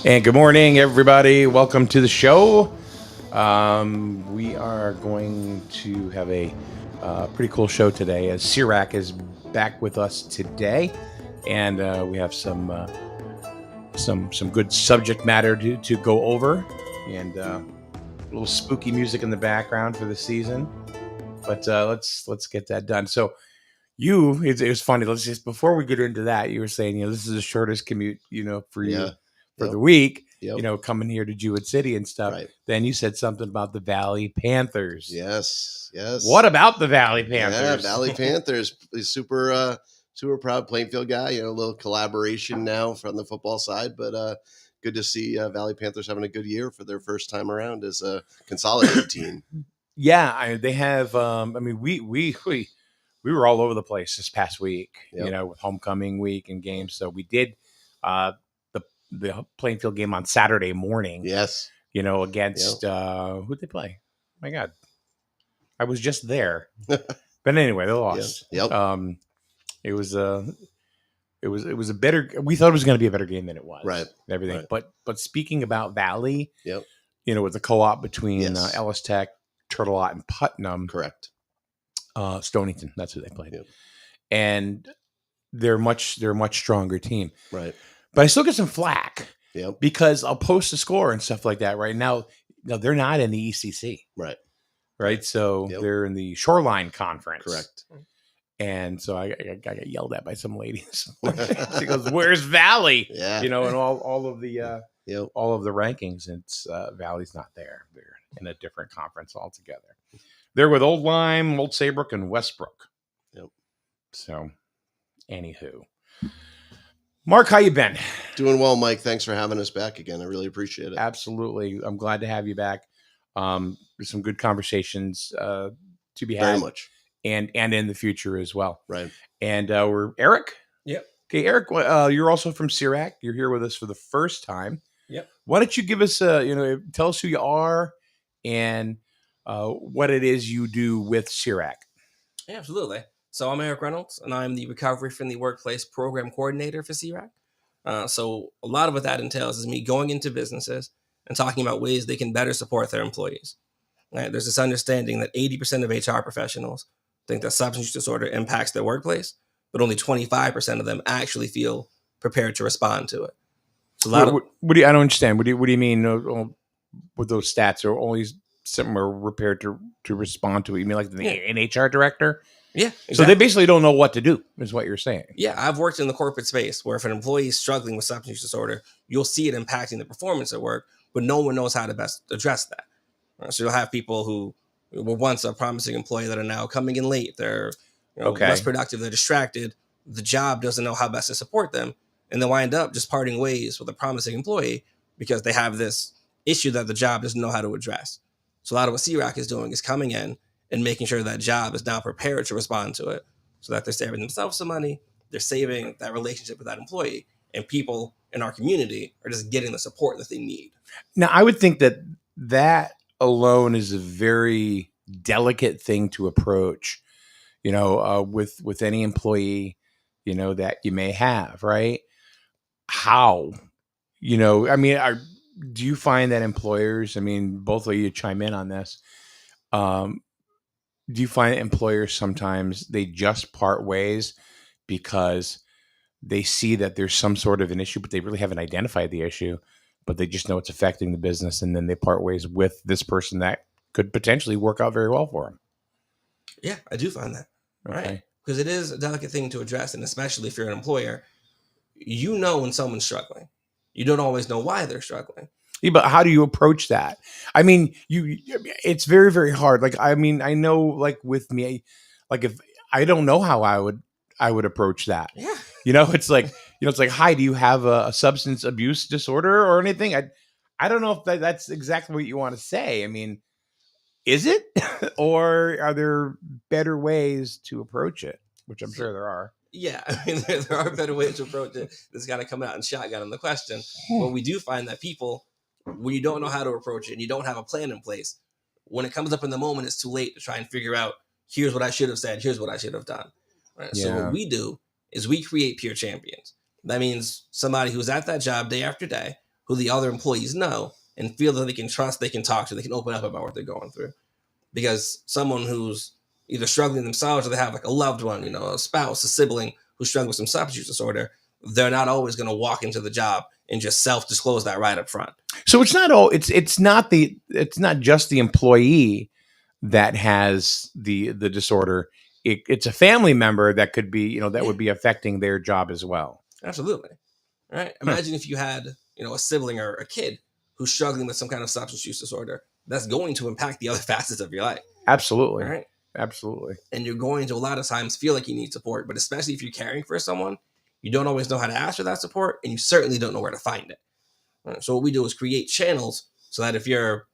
And good morning, everybody. Welcome to the show. We are going to have a pretty cool show today, as SERAC is back with us today, and we have some good subject matter to go over, and a little spooky music in the background for the season. But let's get that done. So it was funny. Let's just, before we get into that, you were saying, this is the shortest commute, for you. Yeah. For the week, Yep. Coming here to Jewett City and stuff. Right. Then you said something about the Valley Panthers. Yes. What about the Valley Panthers? Yeah, Valley Panthers is super proud Plainfield guy. A little collaboration now from the football side, but good to see Valley Panthers having a good year for their first time around as a consolidated team. Yeah, they have. We were all over the place this past week. Yep. With homecoming week and games. So we did the Plainfield game on Saturday morning. Yes. Against who'd they play? My God, I was just there. But anyway, they lost. Yep. It was a better. We thought it was going to be a better game than it was. Right. Everything. Right. But speaking about Valley. Yep. With the co-op between Ellis Tech, Turtle Lot, and Putnam. Correct. Stonington. That's who they played. Yep. And they're a much stronger team. Right. But I still get some flack. Yep. Because I'll post a score and stuff like that. Right now, they're not in the ECC. Right. Right. So they're in the Shoreline Conference. Correct. And so I got yelled at by some lady this morning. She goes, "Where's Valley?" Yeah. And all of the all of the rankings. It's Valley's not there. They're in a different conference altogether. They're with Old Lyme, Old Saybrook, and Westbrook. Yep. So, anywho. Mark, how you been? Doing well, Mike. Thanks for having us back again. I really appreciate it. Absolutely. I'm glad to have you back. There's some good conversations to be had. Very much. And in the future as well. Right. And we're Eric. Yep. Okay, Eric, you're also from SERAC. You're here with us for the first time. Yep. Why don't you give us tell us who you are and what it is you do with SERAC? Yeah, absolutely. So I'm Eric Reynolds, and I'm the Recovery Friendly Workplace Program Coordinator for SERAC. So a lot of what that entails is me going into businesses and talking about ways they can better support their employees. Right? There's this understanding that 80% of HR professionals think that substance use disorder impacts their workplace, but only 25% of them actually feel prepared to respond to it. So I don't understand. What do you mean with those stats are only some are prepared to respond to it? You mean like an HR director? Yeah. Exactly. So they basically don't know what to do, is what you're saying. Yeah, I've worked in the corporate space where if an employee is struggling with substance use disorder, you'll see it impacting the performance at work, but no one knows how to best address that. So you'll have people who were once a promising employee that are now coming in late. They're less productive. They're distracted. The job doesn't know how best to support them. And they wind up just parting ways with a promising employee because they have this issue that the job doesn't know how to address. So a lot of what SERAC is doing is coming in and making sure that job is now prepared to respond to it so that they're saving themselves some money, they're saving that relationship with that employee, and people in our community are just getting the support that they need. Now, I would think that alone is a very delicate thing to approach, with any employee, that you may have, right? How, I mean, do you find that employers, I mean, both of you chime in on this, um, do you find that employers sometimes they just part ways because they see that there's some sort of an issue, but they really haven't identified the issue, but they just know it's affecting the business, and then they part ways with this person that could potentially work out very well for them? Yeah, I do find that. Okay. Right. Because it is a delicate thing to address. And especially if you're an employer, you know when someone's struggling. You don't always know why they're struggling. Yeah, but how do you approach that? I mean, it's very, very hard. Like, I mean, I know, like with me, like if I don't know how I would approach that. Yeah. It's like, it's like, hi, do you have a substance abuse disorder or anything? I don't know if that's exactly what you want to say. I mean, is it, or are there better ways to approach it? Which I'm sure there are. Yeah, I mean, there are better ways to approach it. This got to come out and shotgun on the question. But we do find that people, when you don't know how to approach it and you don't have a plan in place, when it comes up in the moment, it's too late to try and figure out, here's what I should have said, here's what I should have done. Right? So Yeah. what we do is we create peer champions. That means somebody who's at that job day after day, who the other employees know and feel that they can trust, they can talk to, they can open up about what they're going through. Because someone who's either struggling themselves or they have like a loved one, a spouse, a sibling who's struggling with some substance use disorder, they're not always going to walk into the job and just self-disclose that right up front. So it's not not just the employee that has the disorder. It's a family member that could be, that would be affecting their job as well. Absolutely. Right. Imagine if you had, a sibling or a kid who's struggling with some kind of substance use disorder. That's going to impact the other facets of your life. Absolutely. Right. Absolutely. And you're going to a lot of times feel like you need support, but especially if you're caring for someone, you don't always know how to ask for that support, and you certainly don't know where to find it. Right? So what we do is create channels so that if your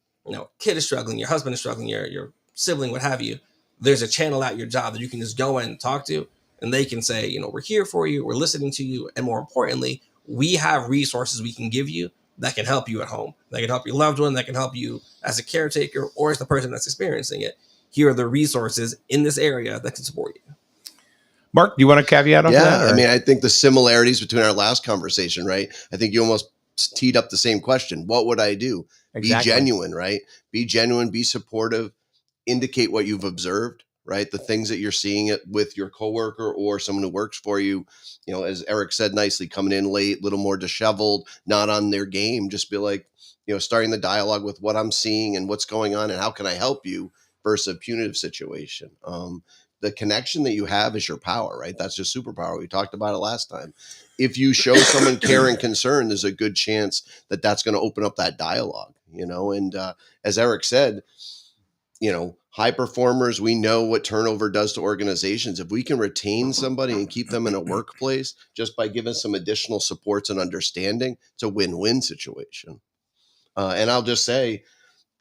kid is struggling, your husband is struggling, your sibling, what have you, there's a channel at your job that you can just go in and talk to, and they can say, we're here for you, we're listening to you, and more importantly, we have resources we can give you that can help you at home, that can help your loved one, that can help you as a caretaker or as the person that's experiencing it. Here are the resources in this area that can support you. Mark, do you want to caveat on that? Yeah, I mean, I think the similarities between our last conversation, right? I think you almost teed up the same question. What would I do? Exactly. Be genuine, right? Be genuine, be supportive, indicate what you've observed, right? The things that you're seeing it with your coworker or someone who works for you, as Eric said nicely, coming in late, a little more disheveled, not on their game. Just be like, starting the dialogue with what I'm seeing and what's going on and how can I help you versus a punitive situation. The connection that you have is your power, right? That's your superpower. We talked about it last time. If you show someone care and concern, there's a good chance that that's going to open up that dialogue, and as Eric said, high performers, we know what turnover does to organizations. If we can retain somebody and keep them in a workplace just by giving some additional supports and understanding, it's a win-win situation. And I'll just say,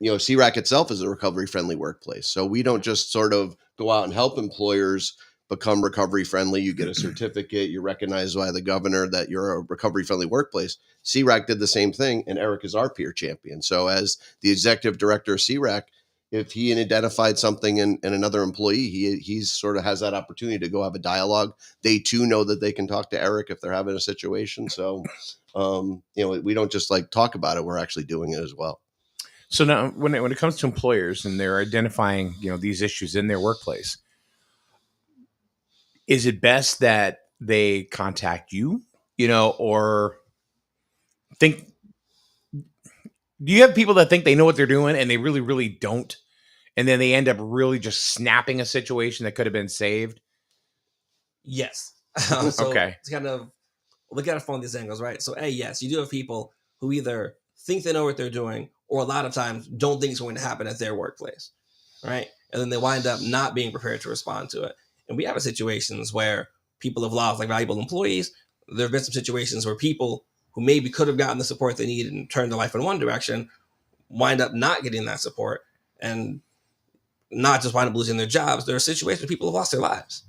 SERAC itself is a recovery-friendly workplace. So we don't just sort of go out and help employers become recovery-friendly. You get a certificate. You're recognized by the governor that you're a recovery-friendly workplace. SERAC did the same thing, and Eric is our peer champion. So as the executive director of SERAC, if he identified something in another employee, he's sort of has that opportunity to go have a dialogue. They too know that they can talk to Eric if they're having a situation. So, we don't just like talk about it. We're actually doing it as well. So now when it comes to employers and they're identifying, these issues in their workplace, is it best that they contact you, or think, do you have people that think they know what they're doing and they really, really don't? And then they end up really just snapping a situation that could have been saved? Yes. Okay. It's kind of look at it from these angles, right? So, yes, you do have people who either think they know what they're doing or a lot of times don't think it's going to happen at their workplace, right? And then they wind up not being prepared to respond to it. And we have situations where people have lost like valuable employees. There have been some situations where people who maybe could have gotten the support they needed and turned their life in one direction wind up not getting that support and not just wind up losing their jobs. There are situations where people have lost their lives,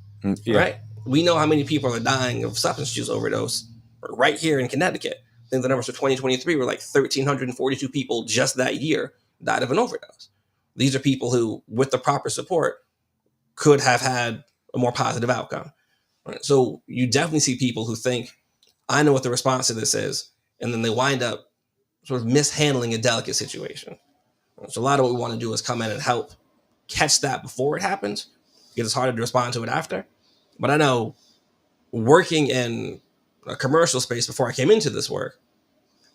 right? We know how many people are dying of substance use overdose right here in Connecticut. I think the numbers for 2023 were like 1,342 people just that year died of an overdose. These are people who, with the proper support, could have had a more positive outcome. Right? So you definitely see people who think, I know what the response to this is, and then they wind up sort of mishandling a delicate situation. So a lot of what we want to do is come in and help catch that before it happens, because it's harder to respond to it after. But I know, working in a commercial space before I came into this work,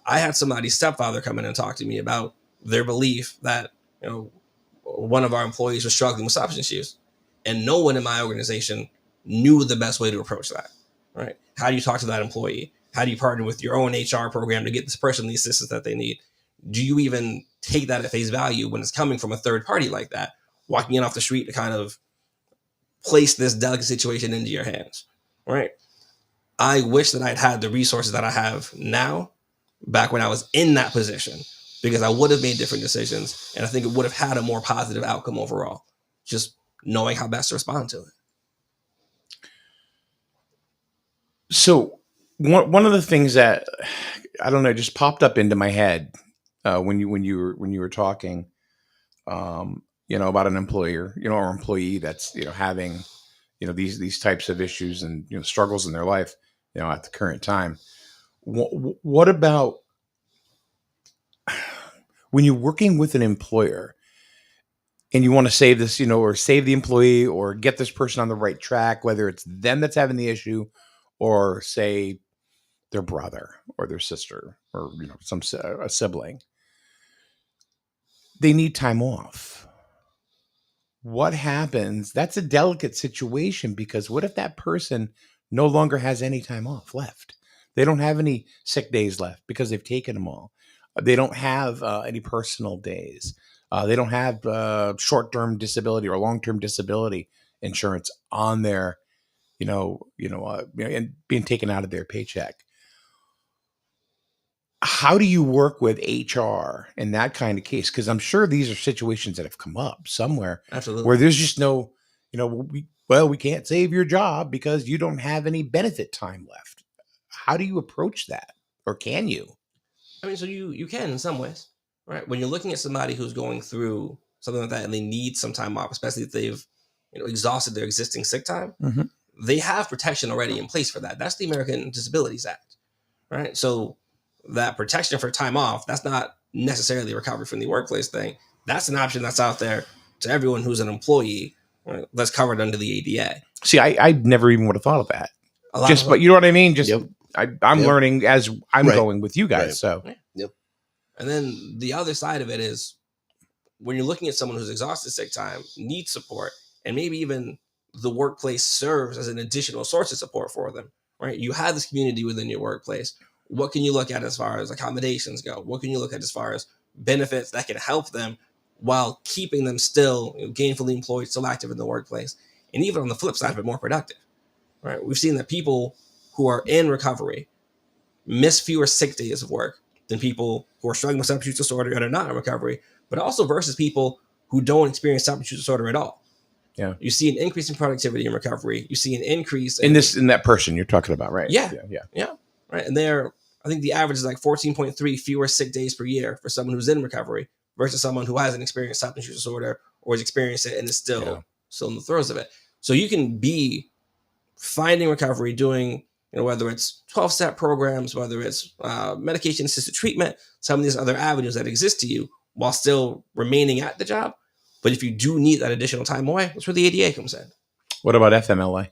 I had somebody's stepfather come in and talk to me about their belief that, one of our employees was struggling with substance use, and no one in my organization knew the best way to approach that. Right? How do you talk to that employee? How do you partner with your own HR program to get this person the assistance that they need? Do you even take that at face value when it's coming from a third party like that, walking in off the street to kind of place this delicate situation into your hands? Right? I wish that I'd had the resources that I have now back when I was in that position, because I would have made different decisions, and I think it would have had a more positive outcome overall, just knowing how best to respond to it. So one of the things that, I don't know, just popped up into my head when you were talking, about an employer, or employee that's having these types of issues and struggles in their life, at the current time. What about when you're working with an employer and you want to save this, or save the employee, or get this person on the right track, whether it's them that's having the issue, or say their brother or their sister, or a sibling, they need time off. What happens? That's a delicate situation, because what if that person no longer has any time off left? They don't have any sick days left because they've taken them all. They don't have any personal days. They don't have short-term disability or long-term disability insurance on their, and being taken out of their paycheck. How do you work with HR in that kind of case? Because I'm sure these are situations that have come up somewhere. Absolutely. Where there's just no, we can't save your job because you don't have any benefit time left. How do you approach that? Or can you? I mean, so you can in some ways, right? When you're looking at somebody who's going through something like that and they need some time off, especially if they've exhausted their existing sick time, Mm-hmm. they have protection already in place for that. That's the American Disabilities Act, right? So that protection for time off, that's not necessarily a recovery from the workplace thing. That's an option that's out there to everyone who's an employee, right, that's covered under the ADA. See, I never even would have thought of that. But you know what I mean? Just Yep. I'm Yep. learning as I'm Right. going with you guys. Right. So Yeah. And then the other side of it is, when you're looking at someone who's exhausted sick time, needs support, and maybe even the workplace serves as an additional source of support for them, right? You have this community within your workplace. What can you look at as far as accommodations go? What can you look at as far as benefits that can help them while keeping them still gainfully employed, still active in the workplace, and even on the flip side of it, more productive, right? We've seen that people who are in recovery miss fewer sick days of work than people who are struggling with substance use disorder and are not in recovery, but also versus people who don't experience substance use disorder at all. Yeah. You see an increase in productivity in recovery. You see an increase in that person you're talking about, right? Yeah. Yeah. Right. And I think the average is like 14.3 fewer sick days per year for someone who's in recovery versus someone who hasn't experienced substance use disorder or has experienced it and is still in the throes of it. So you can be finding recovery, doing, whether it's 12-step programs, whether it's medication-assisted treatment, some of these other avenues that exist to you while still remaining at the job. But if you do need that additional time away, that's where the ADA comes in. What about FMLA?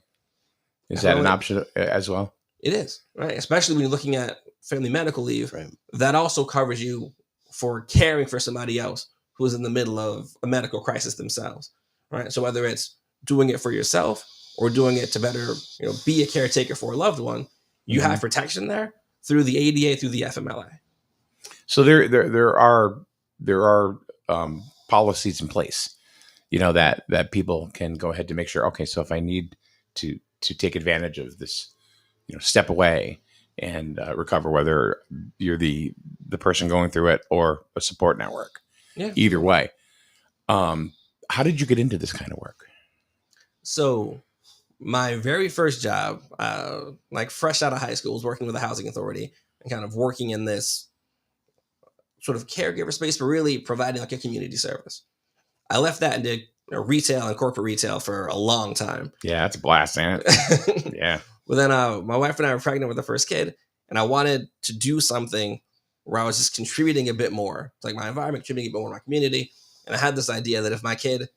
Is that an FMLA? option as well? It is, right? Especially when you're looking at family medical leave. Right. That also covers you for caring for somebody else who is in the middle of a medical crisis themselves, right? So whether it's doing it for yourself or doing it to better, be a caretaker for a loved one, you have protection there through the ADA, through the FMLA. So there are policies in place, that people can go ahead to make sure. Okay, so if I need to take advantage of this, step away and recover, whether you're the person going through it or a support network, either way. How did you get into this kind of work? So my very first job, like fresh out of high school, was working with a housing authority and kind of working in this sort of caregiver space, but really providing like a community service. I left that and did retail and corporate retail for a long time. Yeah, that's a blast, ain't it? Yeah. Well, then my wife and I were pregnant with the first kid, and I wanted to do something where I was just contributing a bit more to like my environment, contributing a bit more to my community. And I had this idea that if my kid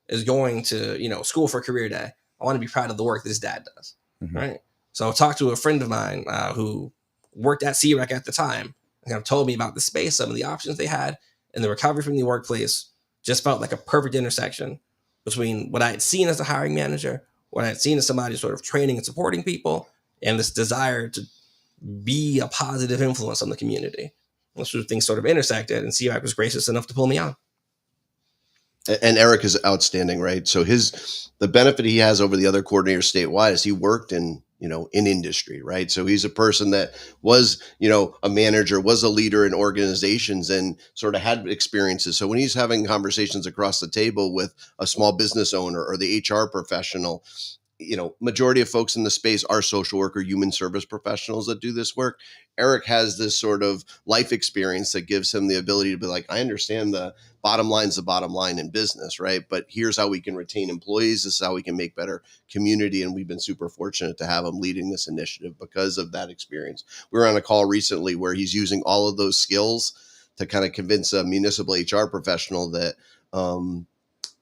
is going to, school for career day, I want to be proud of the work that his dad does. Mhm. Right. So I talked to a friend of mine who worked at SERAC at the time and kind of told me about the space, some of the options they had, and the recovery from the workplace just felt like a perfect intersection between what I had seen as a hiring manager, what I had seen as somebody sort of training and supporting people, and this desire to be a positive influence on the community. Those two things sort of intersected, and CRAC was gracious enough to pull me on. And Eric is outstanding, right? So the benefit he has over the other coordinators statewide is he worked in industry, right? So he's a person that was, a manager, was a leader in organizations and sort of had experiences. So when he's having conversations across the table with a small business owner or the HR professional, majority of folks in the space are social worker, human service professionals that do this work. Eric has this sort of life experience that gives him the ability to be like, I understand the bottom line's the bottom line in business, right? But here's how we can retain employees. This is how we can make better community. And we've been super fortunate to have him leading this initiative because of that experience. We were on a call recently where he's using all of those skills to kind of convince a municipal HR professional that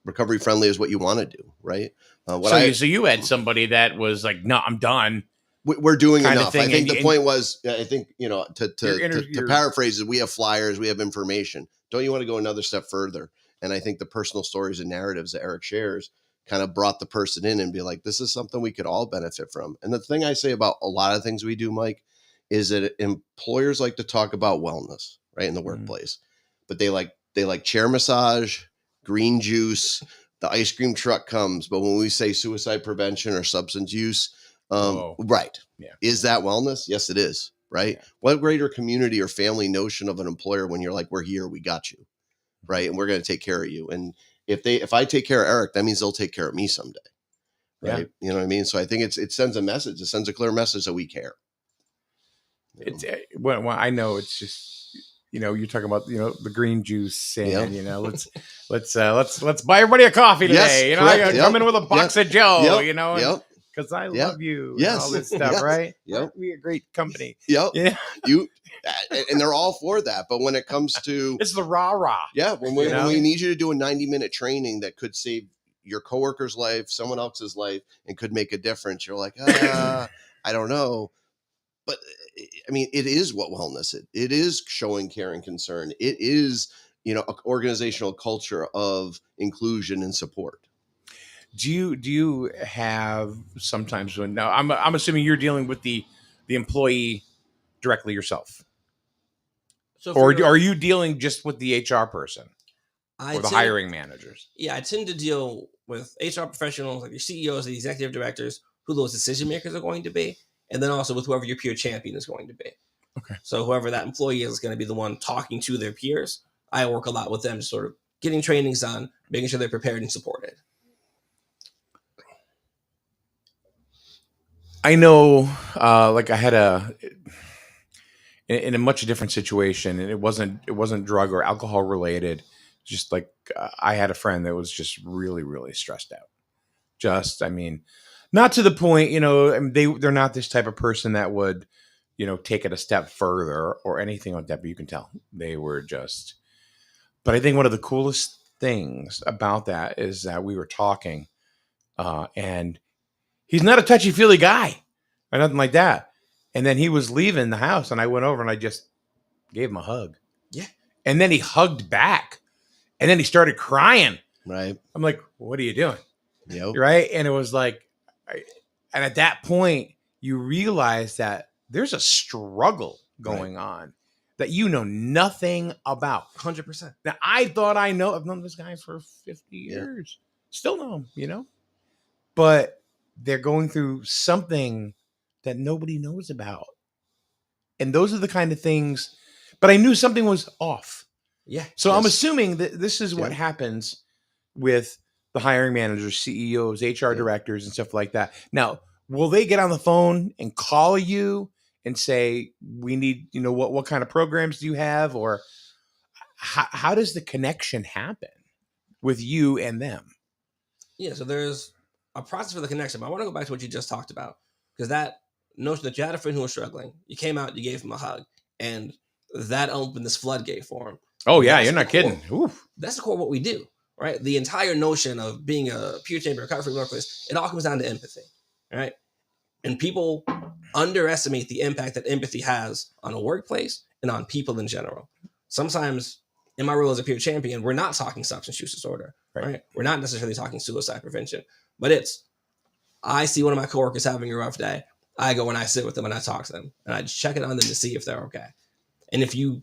recovery friendly is what you want to do, right? So you had somebody that was like, no, I'm done. We're doing enough. I think the point was, to paraphrase it, we have flyers, we have information. Don't you want to go another step further? And I think the personal stories and narratives that Eric shares kind of brought the person in and be like, this is something we could all benefit from. And the thing I say about a lot of things we do, Mike, is that employers like to talk about wellness, right, in the workplace, but they like chair massage, green juice, the ice cream truck comes. But when we say suicide prevention or substance use, right. Yeah. Is that wellness? Yes, it is. Right. Yeah. What greater community or family notion of an employer when you're like, we're here, we got you. Right. And we're going to take care of you. And if I take care of Eric, that means they'll take care of me someday. Right. Yeah. You know what I mean? So I think it sends a message. It sends a clear message that we care. It's well, I know it's just, you're talking about, the green juice and, let's buy everybody a coffee today. Yes, I come in with a box of Joe, because I Yep. love you. Yes. And all this stuff, Yes. right? Yep. We a great company. Yep. Yeah. And they're all for that. But when it comes to it's the rah-rah. Yeah. When we need you to do a 90-minute training that could save your coworker's life, someone else's life, and could make a difference, you're like, I don't know. But I mean, it is what wellness is. It is showing care and concern. It is, an organizational culture of inclusion and support. Do you have sometimes when now I'm assuming you're dealing with the employee directly yourself, or are you dealing just with the HR person or the hiring managers? Yeah, I tend to deal with HR professionals like your CEOs, the executive directors, who those decision makers are going to be, and then also with whoever your peer champion is going to be. Okay. So whoever that employee is going to be the one talking to their peers. I work a lot with them, sort of getting trainings done, making sure they're prepared and supported. I know, like I had in a much different situation, and it wasn't drug or alcohol related. Just like I had a friend that was just really, really stressed out. Not to the point, they're not this type of person that would, take it a step further or anything like that. But you can tell they were just. But I think one of the coolest things about that is that we were talking, and he's not a touchy-feely guy or nothing like that. And then he was leaving the house, and I went over and I just gave him a hug. Yeah. And then he hugged back, and then he started crying. Right. I'm like, what are you doing? Yep. Right. And it was like, and at that point, you realize that there's a struggle going on that you know nothing about. 100%. Now, I've known this guy for 50 years. Still know him, But they're going through something that nobody knows about. And those are the kind of things, but I knew something was off. Yeah. So I'm assuming that this is what happens with the hiring managers, CEOs, HR directors, and stuff like that. Now, will they get on the phone and call you and say, we need, what kind of programs do you have? Or how does the connection happen with you and them? Yeah, so there's a process for the connection, but I want to go back to what you just talked about, because that notion that you had a friend who was struggling, you came out, you gave him a hug, and that opened this floodgate for him. Oh yeah, That's you're the not kidding. core- Oof. That's the core of what we do, right? The entire notion of being a peer champion, recovery workplace, it all comes down to empathy, right? And people underestimate the impact that empathy has on a workplace and on people in general. Sometimes in my role as a peer champion, we're not talking substance use disorder, right? We're not necessarily talking suicide prevention, but it's, I see one of my coworkers having a rough day. I go and I sit with them and I talk to them and I just check it on them to see if they're okay. And if you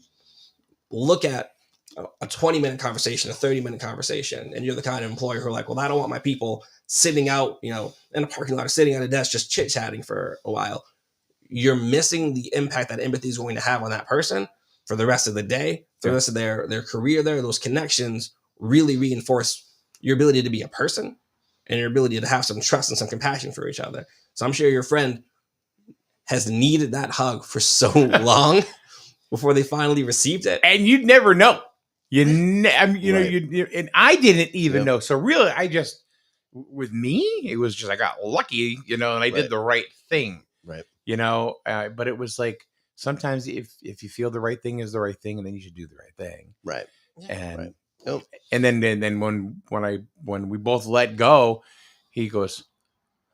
look at a 20-minute conversation, a 30-minute conversation, and you're the kind of employer who are like, well, I don't want my people sitting out, in a parking lot or sitting at a desk just chit-chatting for a while, you're missing the impact that empathy is going to have on that person for the rest of the day, for the rest of their career there. Those connections really reinforce your ability to be a person and your ability to have some trust and some compassion for each other. So I'm sure your friend has needed that hug for so long before they finally received it. And you'd never know. And I didn't even know. So really, with me, it was just, I got lucky, and I did the right thing. Right. But it was like, sometimes if you feel the right thing is the right thing, and then you should do the right thing. Right. And right. And then when we both let go, he goes,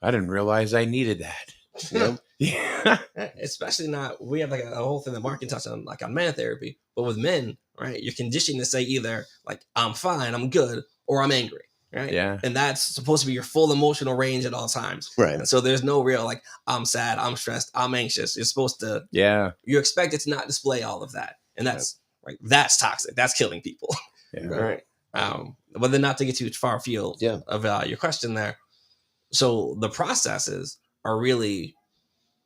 I didn't realize I needed that. Yeah. Especially not, we have like a whole thing that Mark can touch on, like on man therapy, but with men, right? You're conditioned to say either like, I'm fine, I'm good, or I'm angry. Right. Yeah. And that's supposed to be your full emotional range at all times. Right. And so there's no real like, I'm sad, I'm stressed, I'm anxious. You're supposed to, you're expected to not display all of that. And that's that's toxic. That's killing people. Yeah. Right. But then not to get too far afield of your question there. So the processes are really,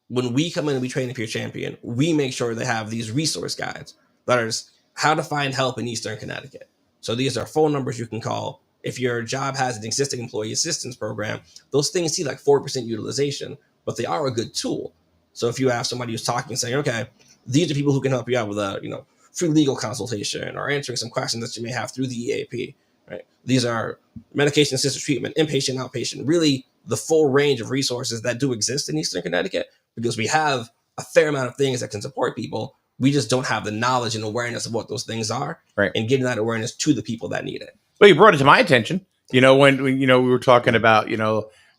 when we come in and we train a peer champion, we make sure they have these resource guides that are how to find help in Eastern Connecticut. So these are phone numbers you can call. If your job has an existing employee assistance program, those things see like 4% utilization, but they are a good tool. So if you have somebody who's talking and saying, okay, these are people who can help you out with a free legal consultation or answering some questions that you may have through the EAP, right? These are medication assisted treatment, inpatient, outpatient, really the full range of resources that do exist in Eastern Connecticut, because we have a fair amount of things that can support people. We just don't have the knowledge and awareness of what those things are, and getting that awareness to the people that need it. Well, you brought it to my attention, when we were talking about,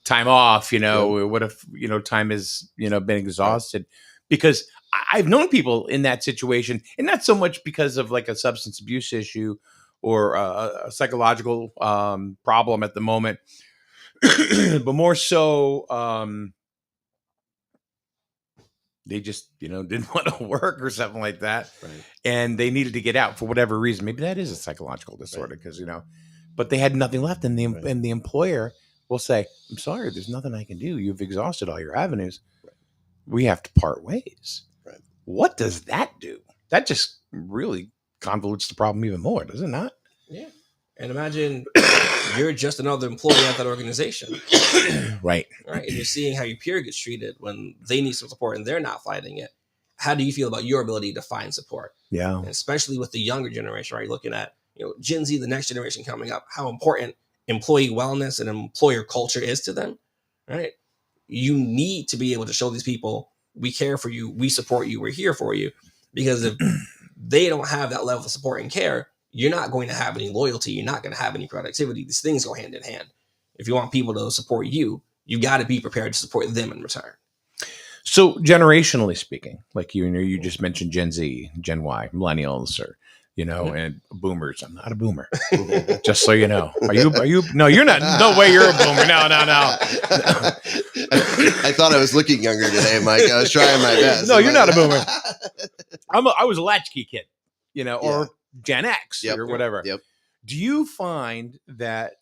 time off, what if, time has, been exhausted, because I've known people in that situation, and not so much because of like a substance abuse issue or a psychological problem at the moment, but more so, they just, didn't want to work or something like that. Right. And they needed to get out for whatever reason. Maybe that is a psychological disorder because, but they had nothing left. And the employer will say, I'm sorry, there's nothing I can do. You've exhausted all your avenues. Right. We have to part ways. Right. What does that do? That just really convolutes the problem even more, does it not? Yeah. And imagine you're just another employee at that organization. Right. And you're seeing how your peer gets treated when they need some support and they're not finding it. How do you feel about your ability to find support? Yeah. And especially with the younger generation, right? Looking at, Gen Z, the next generation coming up, how important employee wellness and employer culture is to them, right? You need to be able to show these people, we care for you, we support you, we're here for you. Because if they don't have that level of support and care, you're not going to have any loyalty. You're not going to have any productivity. These things go hand in hand. If you want people to support you, you got to be prepared to support them in return. So generationally speaking, like you just mentioned Gen Z, Gen Y, millennials, or and boomers. I'm not a boomer. Just so you know. Are you? No, you're not. No way, you're a boomer. No. I thought I was looking younger today, Mike. I was trying my best. No, you're not a boomer. I was a latchkey kid, or Gen X or whatever. Yep. Do you find that?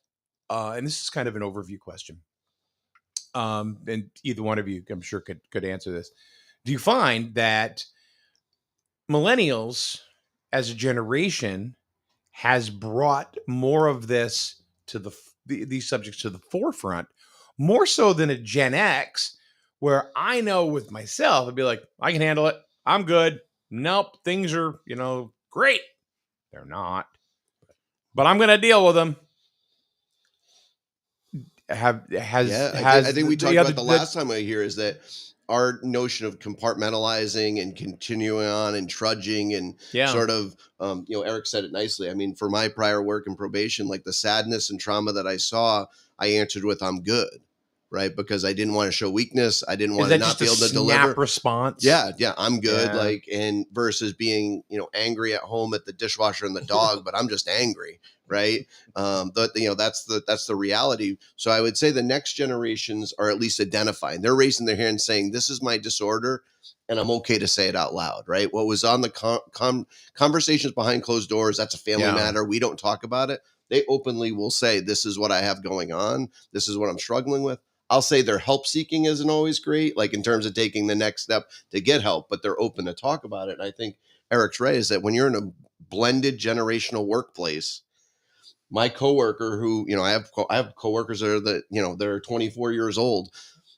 And this is kind of an overview question. And either one of you, I'm sure, could answer this. Do you find that millennials as a generation has brought more of this to these subjects to the forefront, more so than a Gen X, where I know with myself, I'd be like, I can handle it. I'm good. Nope. Things are, great. They're not. But I'm going to deal with them. I think we talked about the last time I here is that our notion of compartmentalizing and continuing on and trudging and sort of, Eric said it nicely. I mean, for my prior work in probation, like the sadness and trauma that I saw, I answered with, I'm good. Right. Because I didn't want to show weakness. I didn't want to not be able to deliver. Response. Yeah. I'm good. Yeah. Like, and versus being, angry at home at the dishwasher and the dog, but I'm just angry. Right. That's the reality. So I would say the next generations are at least identifying. They're raising their hand and saying, this is my disorder. And I'm okay to say it out loud. Right. What was on the conversations behind closed doors, that's a family matter. We don't talk about it. They openly will say, this is what I have going on. This is what I'm struggling with. I'll say their help seeking isn't always great, like in terms of taking the next step to get help, but they're open to talk about it. And I think Eric's right, is that when you're in a blended generational workplace, my coworker who, I have coworkers that are 24 years old.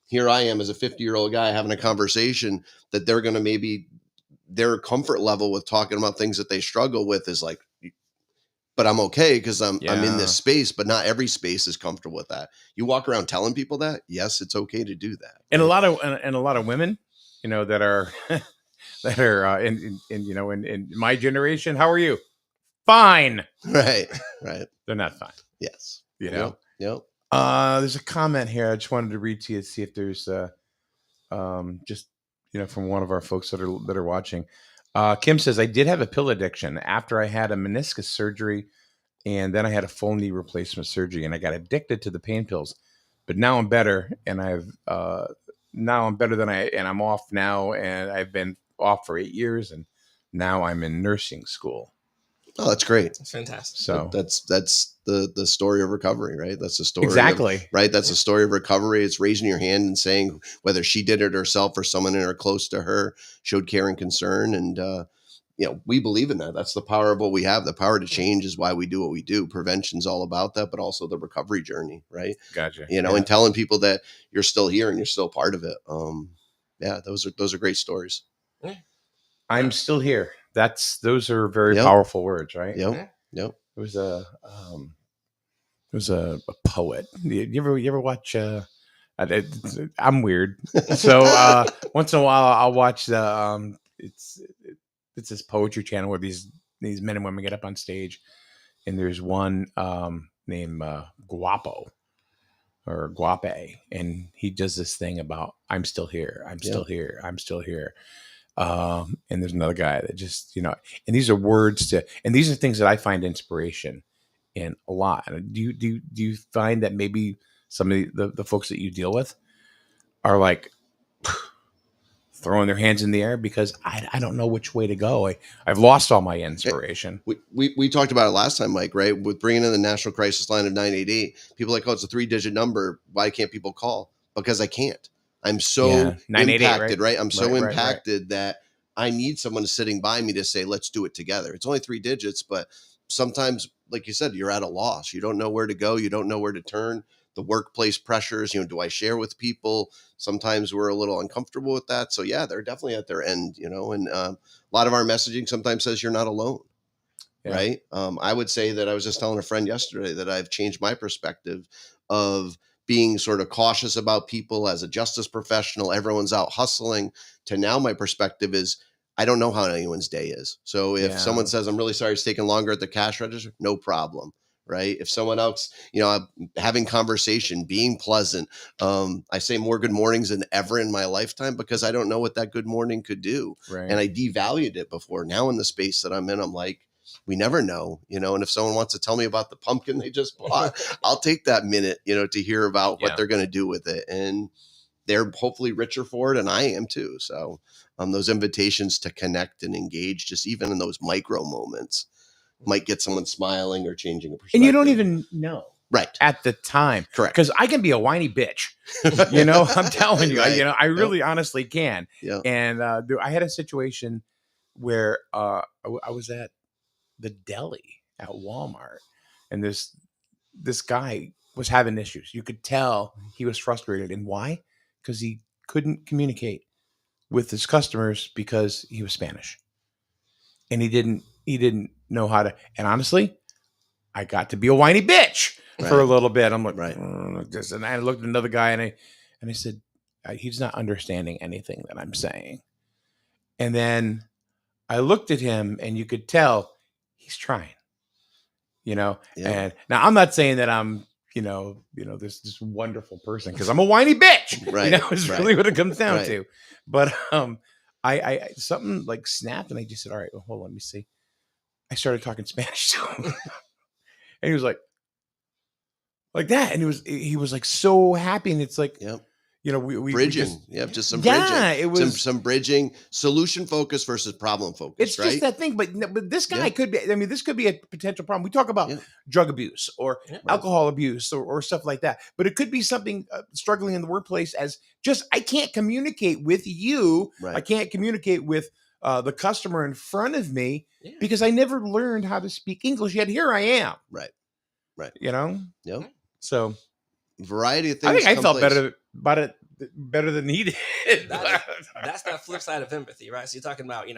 Here I am as a 50-year-old guy having a conversation that they're going to maybe their comfort level with talking about things that they struggle with is like, but I'm okay because I'm in this space, but not every space is comfortable with that. You walk around telling people that, yes, it's okay to do that. And right? a lot of women, that are that are in my generation. How are you? Fine. Right. They're not fine. Yes. Yep. There's a comment here I just wanted to read to you to see if there's just from one of our folks that are watching. Kim says, I did have a pill addiction after I had a meniscus surgery, and then I had a full knee replacement surgery, and I got addicted to the pain pills. But now I'm better, and I'm off now, and I've been off for 8 years, and now I'm in nursing school. Oh, that's great. That's fantastic. So that's the story of recovery, right? That's the story. Exactly. Right. That's the story of recovery. It's raising your hand and saying whether she did it herself or someone in her close to her showed care and concern. And, we believe in that. That's the power of what we have. The power to change is why we do what we do. Prevention's all about that, but also the recovery journey. Right. Gotcha. And telling people that you're still here and you're still part of it. Those are great stories. Yeah. I'm still here. Those are very powerful words, right? Yep. It was a poet. You ever watch? I'm weird, so once in a while I'll watch the it's this poetry channel where these men and women get up on stage, and there's one named Guapo or Guape, and he does this thing about I'm still here, I'm still here, I'm still here. And there's another guy that just, and these are words and these are things that I find inspiration in a lot. Do you find that maybe some of the folks that you deal with are like throwing their hands in the air because I don't know which way to go. I've lost all my inspiration. We talked about it last time, Mike, right? With bringing in the national crisis line of 988, people are like, oh, it's a 3-digit number. Why can't people call? Because I can't. I'm so impacted, right? I'm so impacted that I need someone sitting by me to say, let's do it together. It's only 3 digits, but sometimes, like you said, you're at a loss. You don't know where to go. You don't know where to turn. The workplace pressures, do I share with people? Sometimes we're a little uncomfortable with that. So yeah, they're definitely at their end, and a lot of our messaging sometimes says you're not alone. Yeah. Right. I would say that I was just telling a friend yesterday that I've changed my perspective of being sort of cautious about people as a justice professional. Everyone's out hustling to now my perspective is I don't know how anyone's day is. So if someone says, I'm really sorry it's taking longer at the cash register, no problem. Right. If someone else, having conversation, being pleasant, I say more good mornings than ever in my lifetime because I don't know what that good morning could do. Right. And I devalued it before. Now in the space that I'm in, I'm like, we never know, and if someone wants to tell me about the pumpkin they just bought, I'll take that minute, to hear about what they're going to do with it. And they're hopefully richer for it. And I am too. So those invitations to connect and engage, just even in those micro moments, might get someone smiling or changing a perspective. And you don't even know. Right. At the time. Correct. Because I can be a whiny bitch. I'm telling you, right. I really honestly can. Yeah. And I had a situation where I was at the deli at Walmart, and this guy was having issues. You could tell he was frustrated. And why? Because he couldn't communicate with his customers because he was Spanish. And he didn't know how to. And honestly, I got to be a whiny bitch for a little bit. I'm like, Right. This. And I looked at another guy and I said, he's not understanding anything that I'm saying. And then I looked at him and you could tell he's trying, Yeah. and now I'm not saying that I'm, this wonderful person, because I'm a whiny bitch, Right. Is Right. really what it comes down Right. to. But I something like snapped and I just said, all right, well, hold on, let me see. I started talking Spanish to him. And he was like that. And he was like so happy. And it's like, Yep. we Bridging. just, Just some yeah, bridging. it was some bridging, solution focus versus problem focus. It's right? just that thing, but this guy Yeah. could be. I mean, this could be a potential problem. We talk about Yeah. drug abuse or Yeah. alcohol abuse or stuff like that, but it could be something struggling in the workplace as just I can't communicate with you. Right. I can't communicate with the customer in front of me Yeah. because I never learned how to speak English. Yet here I am. Right. Right. Yep. So Variety of things. I think I come felt place. better about it better than he did. That's that flip side of empathy, right? So you're talking about, in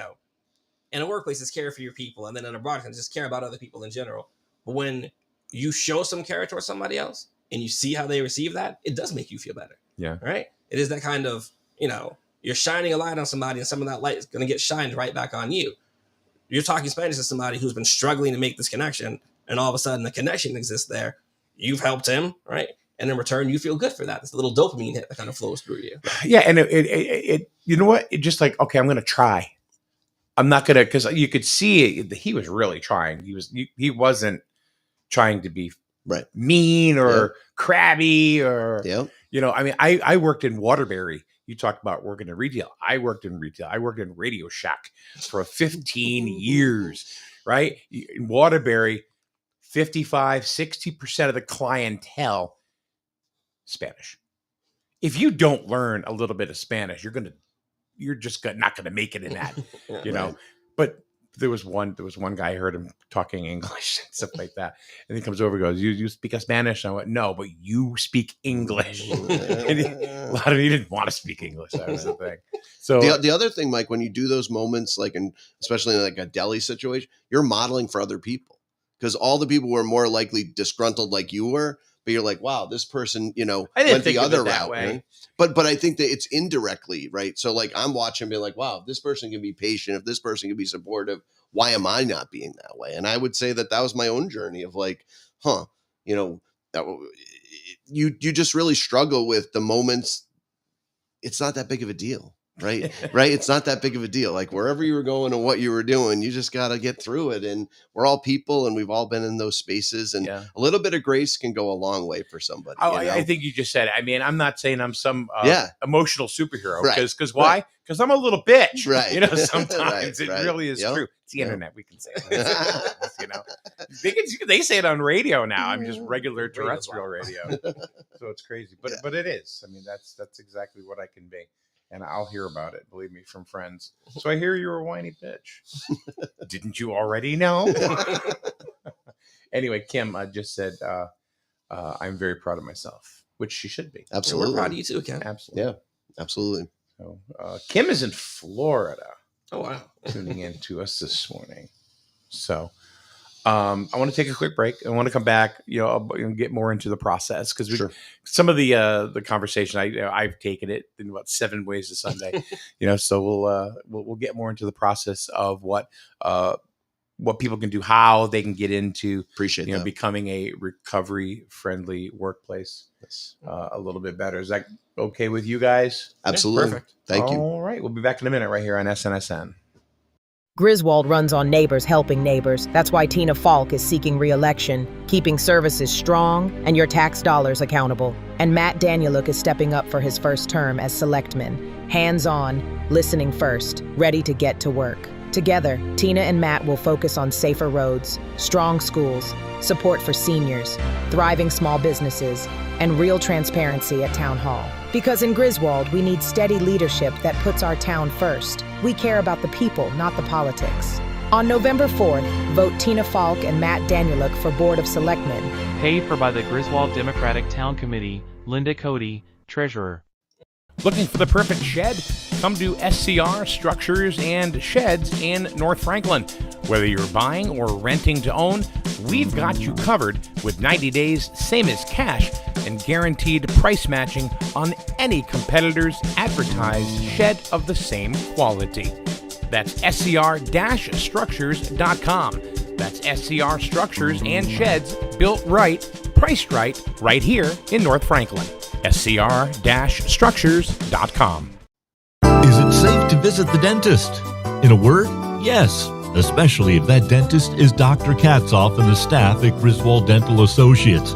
a workplace, it's care for your people, and then in a broad sense, just care about other people in general. But when you show some care towards somebody else and you see how they receive that, it does make you feel better. Yeah. Right? It is that kind of, you're shining a light on somebody, and some of that light is going to get shined right back on you. You're talking Spanish to somebody who's been struggling to make this connection, and all of a sudden the connection exists there. You've helped him, right? And in return, you feel good for that. It's a little dopamine hit that kind of flows through you. Yeah, and it you know what? It just like, okay, I'm going to try. I'm not going to, because you could see it, he was really trying. He wasn't trying to be mean or crabby or, I mean, I worked in Waterbury. You talked about working in retail. I worked in retail. I worked in Radio Shack for 15 years, right? In Waterbury, 60% of the clientele Spanish. If you don't learn a little bit of Spanish, you're just not going to make it in that, Right. But there was one guy, I heard him talking English and stuff like that. And he comes over and goes, you speak Spanish? And I went, no, but you speak English. And a lot of you didn't want to speak English. That was the thing. So the other thing, Mike, when you do those moments, like especially in like a deli situation, you're modeling for other people, because all the people were more likely disgruntled like you were. But you're like, wow, this person, went the other route. Way. But I think that it's indirectly, right? So like I'm watching and be like, wow, if this person can be patient, if this person can be supportive, why am I not being that way? And I would say that was my own journey of like, you just really struggle with the moments. It's not that big of a deal. Right. It's not that big of a deal. Like wherever you were going and what you were doing, you just got to get through it. And we're all people, and we've all been in those spaces, and a little bit of grace can go a long way for somebody. I think you just said it. I mean, I'm not saying I'm some emotional superhero, because why? Because I'm a little bitch. Right. Sometimes it really is true. It's the internet. We can say it. They say it on radio now. I'm just regular terrestrial radio. So it's crazy. But it is. I mean, that's exactly what I can be. And I'll hear about it, believe me, from friends. So I hear you're a whiny bitch. Didn't you already know? Anyway, Kim just said, I'm very proud of myself, which she should be. Absolutely. We're proud of you too, Kim. Absolutely. Yeah, absolutely. So, Kim is in Florida. Oh, wow. Tuning in to us this morning. So I want to take a quick break. I want to come back, and get more into the process, because some of the conversation I've taken it in about 7 ways to Sunday, so we'll get more into the process of what people can do, how they can get into becoming a recovery friendly workplace a little bit better. Is that okay with you guys? Absolutely. Yeah, perfect. Thank you. All right. We'll be back in a minute right here on SNSN. Griswold runs on neighbors helping neighbors. That's why Tina Falk is seeking re-election, keeping services strong and your tax dollars accountable. And Matt Danieluk is stepping up for his first term as selectman. Hands-on, listening first, ready to get to work. Together, Tina and Matt will focus on safer roads, strong schools, support for seniors, thriving small businesses, and real transparency at Town Hall. Because in Griswold, we need steady leadership that puts our town first. We care about the people, not the politics. On November 4th, vote Tina Falk and Matt Danieluk for Board of Selectmen. Paid for by the Griswold Democratic Town Committee, Linda Cody, Treasurer. Looking for the perfect shed? come to SCR Structures and Sheds in North Franklin. Whether you're buying or renting to own, we've got you covered with 90 days, same as cash, and guaranteed price matching on any competitor's advertised shed of the same quality. That's scr-structures.com. That's SCR Structures and Sheds, built right, priced right here in North Franklin. scr-structures.com. Is it safe to visit the dentist? In a word, yes, especially if that dentist is Dr. Katzoff and the staff at Griswold Dental Associates.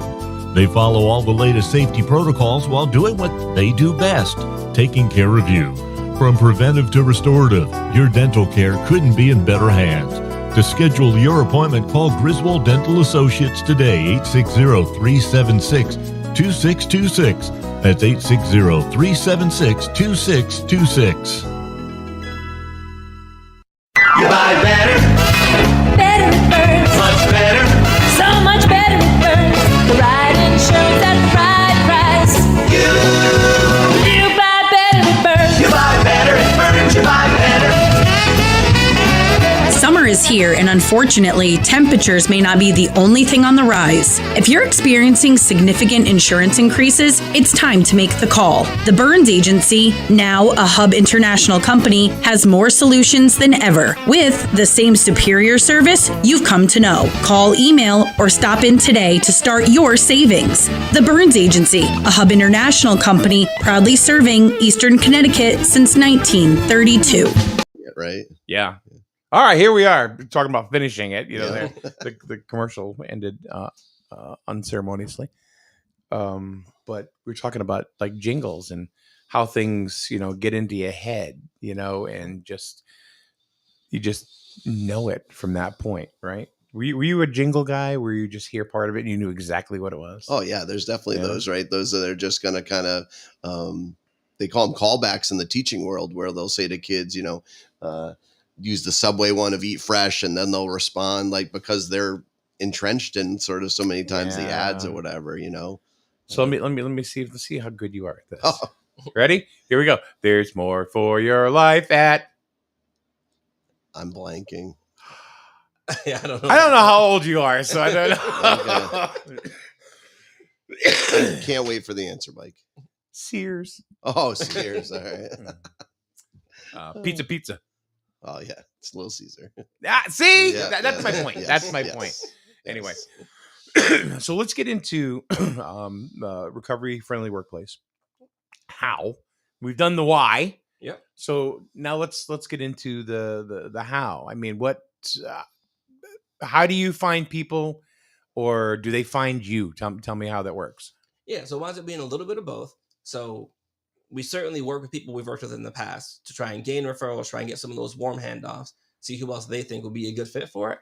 They follow all the latest safety protocols while doing what they do best, taking care of you. From preventive to restorative, your dental care couldn't be in better hands. To schedule your appointment, call Griswold Dental Associates today, 860-376-2626. That's 860-376-2626. You buy better. Better it burns. Much better. So much better it burns. The right insurance at the right price. You buy better it burns. You buy better. It burns. You buy better. Summer is here, and unfortunately, temperatures may not be the only thing on the rise. If you're experiencing significant insurance increases, it's time to make the call. The Burns Agency, now a Hub International company, has more solutions than ever. With the same superior service you've come to know. Call, email, or stop in today to start your savings. The Burns Agency, a Hub International company, proudly serving Eastern Connecticut since 1932. Yeah, right. Yeah. All right, here we are talking about finishing it. You know, the commercial ended unceremoniously. But we're talking about like jingles and how things, you know, get into your head, you know, and you just know it from that point, right? Were you a jingle guy? Were you just hear part of it and you knew exactly what it was? Oh yeah, there's definitely those, right? Those that are just going to kind of, they call them callbacks in the teaching world, where they'll say to kids, you know, use the Subway one of eat fresh, and then they'll respond like, because they're entrenched in sort of so many times the ads or whatever, you know. So let me see how good you are at this. Oh. Ready? Here we go. There's more for your life at. I'm blanking. Yeah, I don't know. I don't know how old you are, so I don't know. Can't wait for the answer, Mike. Sears. Oh, Sears. All right. Pizza. Oh yeah, it's Little Caesar. See, Yeah, that's yeah, my point. yes, That's my yes, point. yes. Anyway, so let's get into recovery-friendly workplace. How? We've done the why. Yep. So now let's get into the how. I mean, how do you find people, or do they find you? Tell me how that works. Yeah, so it winds up being a little bit of both. So we certainly work with people we've worked with in the past to try and gain referrals, try and get some of those warm handoffs, see who else they think would be a good fit for it.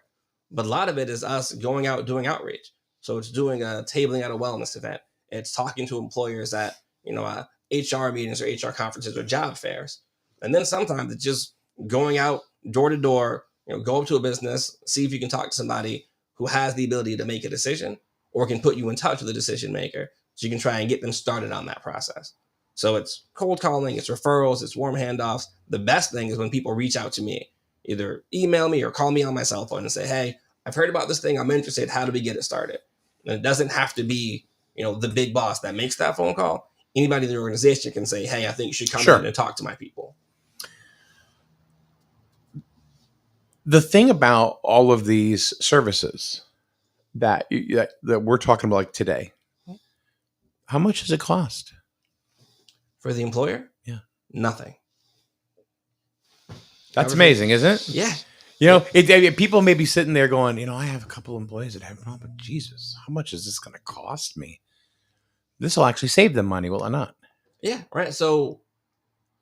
But a lot of it is us going out doing outreach. So it's doing a tabling at a wellness event. It's talking to employers at, HR meetings or HR conferences or job fairs. And then sometimes it's just going out door to door, go up to a business, see if you can talk to somebody who has the ability to make a decision or can put you in touch with a decision maker so you can try and get them started on that process. So it's cold calling, it's referrals, it's warm handoffs. The best thing is when people reach out to me, either email me or call me on my cell phone and say, hey, I've heard about this thing, I'm interested, how do we get it started? And it doesn't have to be, the big boss that makes that phone call. Anybody in the organization can say, hey, I think you should come in and talk to my people. The thing about all of these services that we're talking about like today, how much does it cost? For the employer? Yeah. Nothing. That's amazing, isn't it? Yeah. People may be sitting there going, I have a couple employees that have a problem, but Jesus, how much is this going to cost me? This will actually save them money, will it not? Yeah, right. So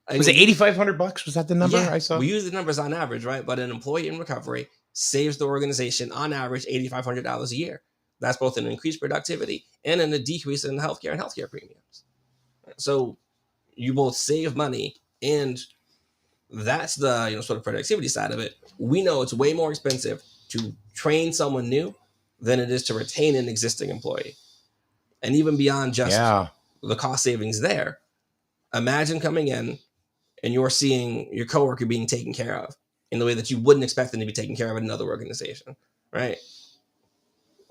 was it $8,500? Was that the number I saw? We use the numbers on average, right? But an employee in recovery saves the organization on average $8,500 a year. That's both an increased productivity and in a decrease in healthcare and healthcare premiums. So you both save money, and that's the sort of productivity side of it. We know it's way more expensive to train someone new than it is to retain an existing employee. And even beyond just the cost savings there, imagine coming in and you're seeing your coworker being taken care of in the way that you wouldn't expect them to be taken care of in another organization, right?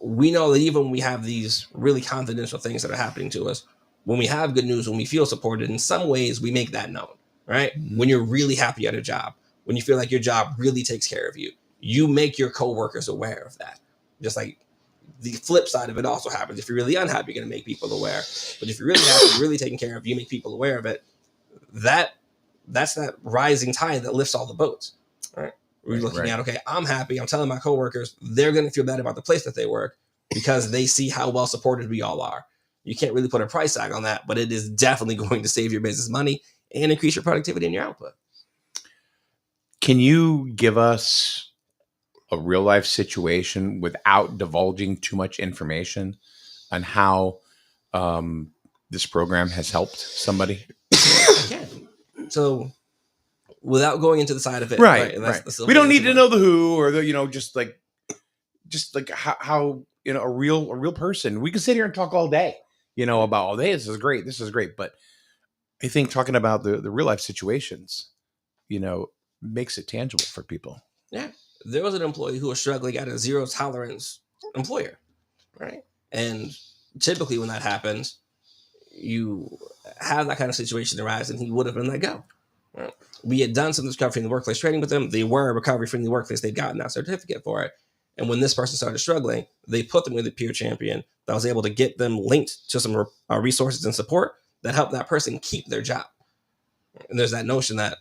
We know that even when we have these really confidential things that are happening to us, when we have good news, when we feel supported, in some ways we make that known, right? When you're really happy at a job, when you feel like your job really takes care of you, you make your coworkers aware of that. Just like the flip side of it also happens. If you're really unhappy, you're going to make people aware. But if you're really happy, really taken care of, you make people aware of it. That's that rising tide that lifts all the boats, right? We're looking at, okay, I'm happy. I'm telling my coworkers they're going to feel better about the place that they work because they see how well supported we all are. You can't really put a price tag on that, but it is definitely going to save your business money and increase your productivity and your output. Can you give us a real life situation without divulging too much information on how this program has helped somebody? So without going into the side of it, right. That's we don't need to know the who or the, just like how a real person. We can sit here and talk all day, about, oh, hey, this is great. But I think talking about the real life situations, makes it tangible for people. Yeah. There was an employee who was struggling at a zero tolerance employer, right? And typically when that happens, you have that kind of situation arise and he would have been let go. Right? We had done some recovery in the workplace training with them. They were a recovery friendly workplace. They'd gotten that certificate for it. And when this person started struggling, they put them with a peer champion that was able to get them linked to some resources and support that helped that person keep their job. And there's that notion that,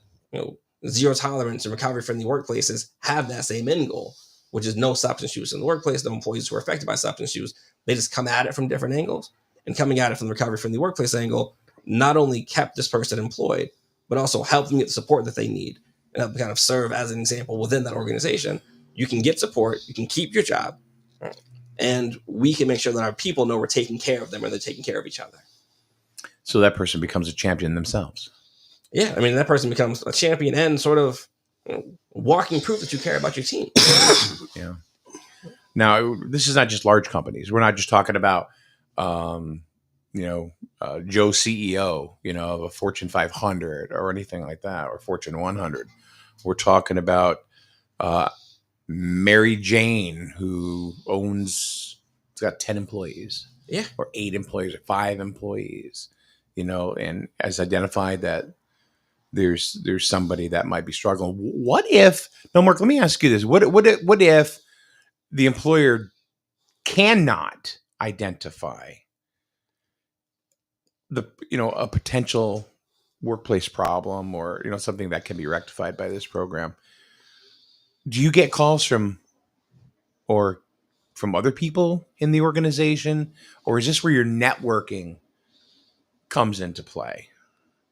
zero tolerance and recovery friendly workplaces have that same end goal, which is no substance use in the workplace. No employees who are affected by substance use, they just come at it from different angles. And coming at it from the recovery friendly workplace angle, not only kept this person employed, but also helped them get the support that they need and help them kind of serve as an example within that organization. You can get support, you can keep your job, right? And we can make sure that our people know we're taking care of them and they're taking care of each other. So that person becomes a champion themselves. Yeah, I mean, that person becomes a champion and sort of walking proof that you care about your team. Yeah. Now, this is not just large companies. We're not just talking about, Joe CEO, of a Fortune 500 or anything like that, or Fortune 100. We're talking about Mary Jane, who it's got 10 employees. Yeah. Or 8 employees or 5 employees, and has identified that there's somebody that might be struggling. What if, no, Mark, let me ask you this. What if the employer cannot identify a potential workplace problem or, something that can be rectified by this program? Do you get calls from other people in the organization, or is this where your networking comes into play?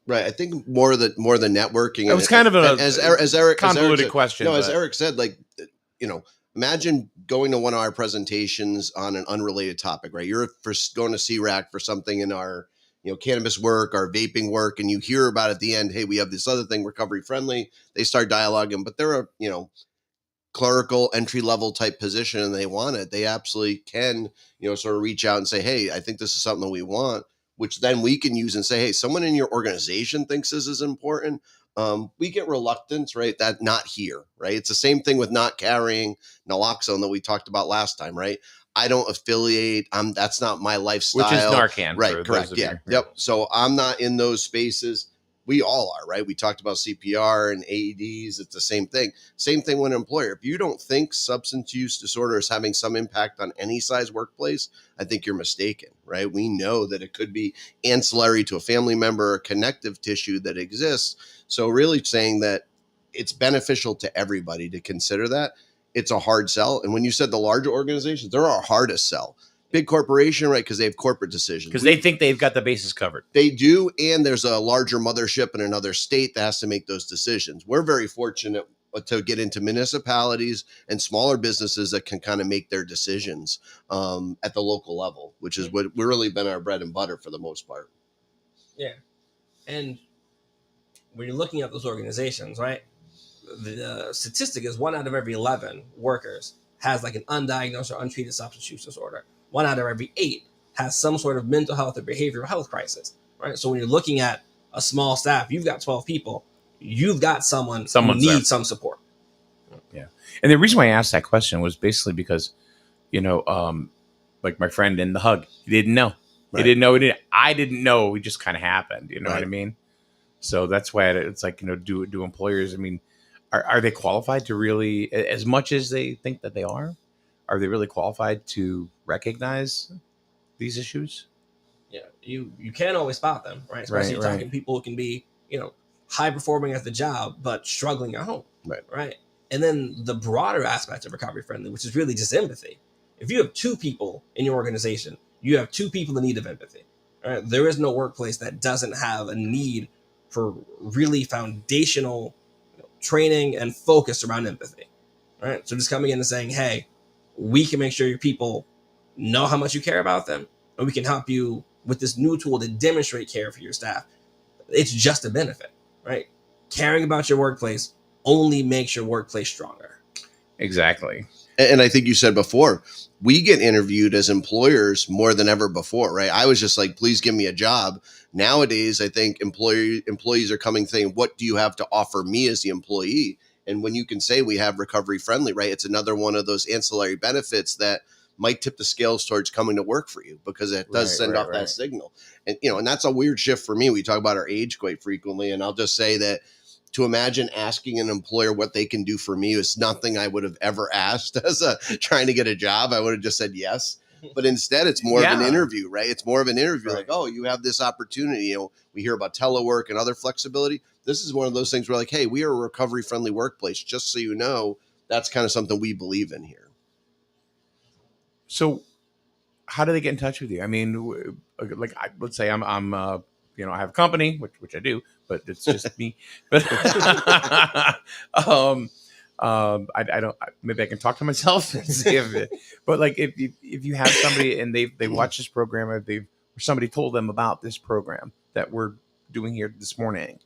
Right. I think more the networking. It was kind of a as Eric convoluted said, question. No, as Eric said, imagine going to one of our presentations on an unrelated topic, right? You're going to SERAC for something in our, cannabis work, our vaping work, and you hear about at the end, hey, we have this other thing, recovery friendly. They start dialoguing, but they're a, clerical entry level type position and they want it. They absolutely can, sort of reach out and say, hey, I think this is something that we want, which then we can use and say, hey, someone in your organization thinks this is important. We get reluctance, right? That not here, right? It's the same thing with not carrying naloxone that we talked about last time, right? I don't affiliate. That's not my lifestyle. Which is Narcan. Right, correct. Yeah. Yep. So I'm not in those spaces. We all are, right? We talked about CPR and AEDs. It's the same thing. Same thing with an employer. If you don't think substance use disorder is having some impact on any size workplace, I think you're mistaken, right? We know that it could be ancillary to a family member, a connective tissue that exists. So really saying that it's beneficial to everybody to consider that. It's a hard sell. And when you said the larger organizations, they're our hardest sell. Big corporation, right? Because they have corporate decisions. Because they think they've got the bases covered. They do. And there's a larger mothership in another state that has to make those decisions. We're very fortunate to get into municipalities and smaller businesses that can kind of make their decisions at the local level, which is what we've really been our bread and butter for the most part. Yeah. And when you're looking at those organizations, right? The statistic is 1 out of every 11 workers has like an undiagnosed or untreated substance use disorder. 1 out of every 8 has some sort of mental health or behavioral health crisis, right? So when you're looking at a small staff, you've got 12 people. you've got someone Someone's who there. needs some support. Yeah. And the reason why I asked that question was basically because, like my friend in the hug, he didn't know. He Right. didn't know. I didn't know. It just kind of happened. You know what I Right. mean? So that's why it's like, do employers, I mean, are they qualified to really, as much as they think that they are they really qualified to recognize these issues? Yeah, you can't always spot them, right? Especially Right, you're right. talking people who can be, high performing at the job but struggling at home. Right. Right. And then the broader aspect of recovery friendly, which is really just empathy. If you have two people in your organization, you have two people in need of empathy. Right? There is no workplace that doesn't have a need for really foundational training and focus around empathy. Right. So just coming in and saying, hey, we can make sure your people know how much you care about them, and we can help you with this new tool to demonstrate care for your staff. It's just a benefit, right? Caring about your workplace only makes your workplace stronger. Exactly. And I think you said before, we get interviewed as employers more than ever before, right? I was just like, please give me a job. Nowadays, I think employees are coming saying, what do you have to offer me as the employee? And when you can say we have recovery friendly, right? It's another one of those ancillary benefits that might tip the scales towards coming to work for you, because it does Right, send right, off right. that signal. And, and that's a weird shift for me. We talk about our age quite frequently. And I'll just say that to imagine asking an employer what they can do for me is nothing I would have ever asked as trying to get a job. I would have just said yes. But instead, it's more of an Yeah. interview, right? It's more of an interview. Right. Like, oh, you have this opportunity. We hear about telework and other flexibility. This is one of those things where like, hey, we are a recovery friendly workplace. Just so you know, that's kind of something we believe in here. So how do they get in touch with you? I mean, let's say I have a company, which I do, but it's just me. But I don't. Maybe I can talk to myself and see if. But like, if you have somebody and they watch this program, or somebody told them about this program that we're doing here this morning,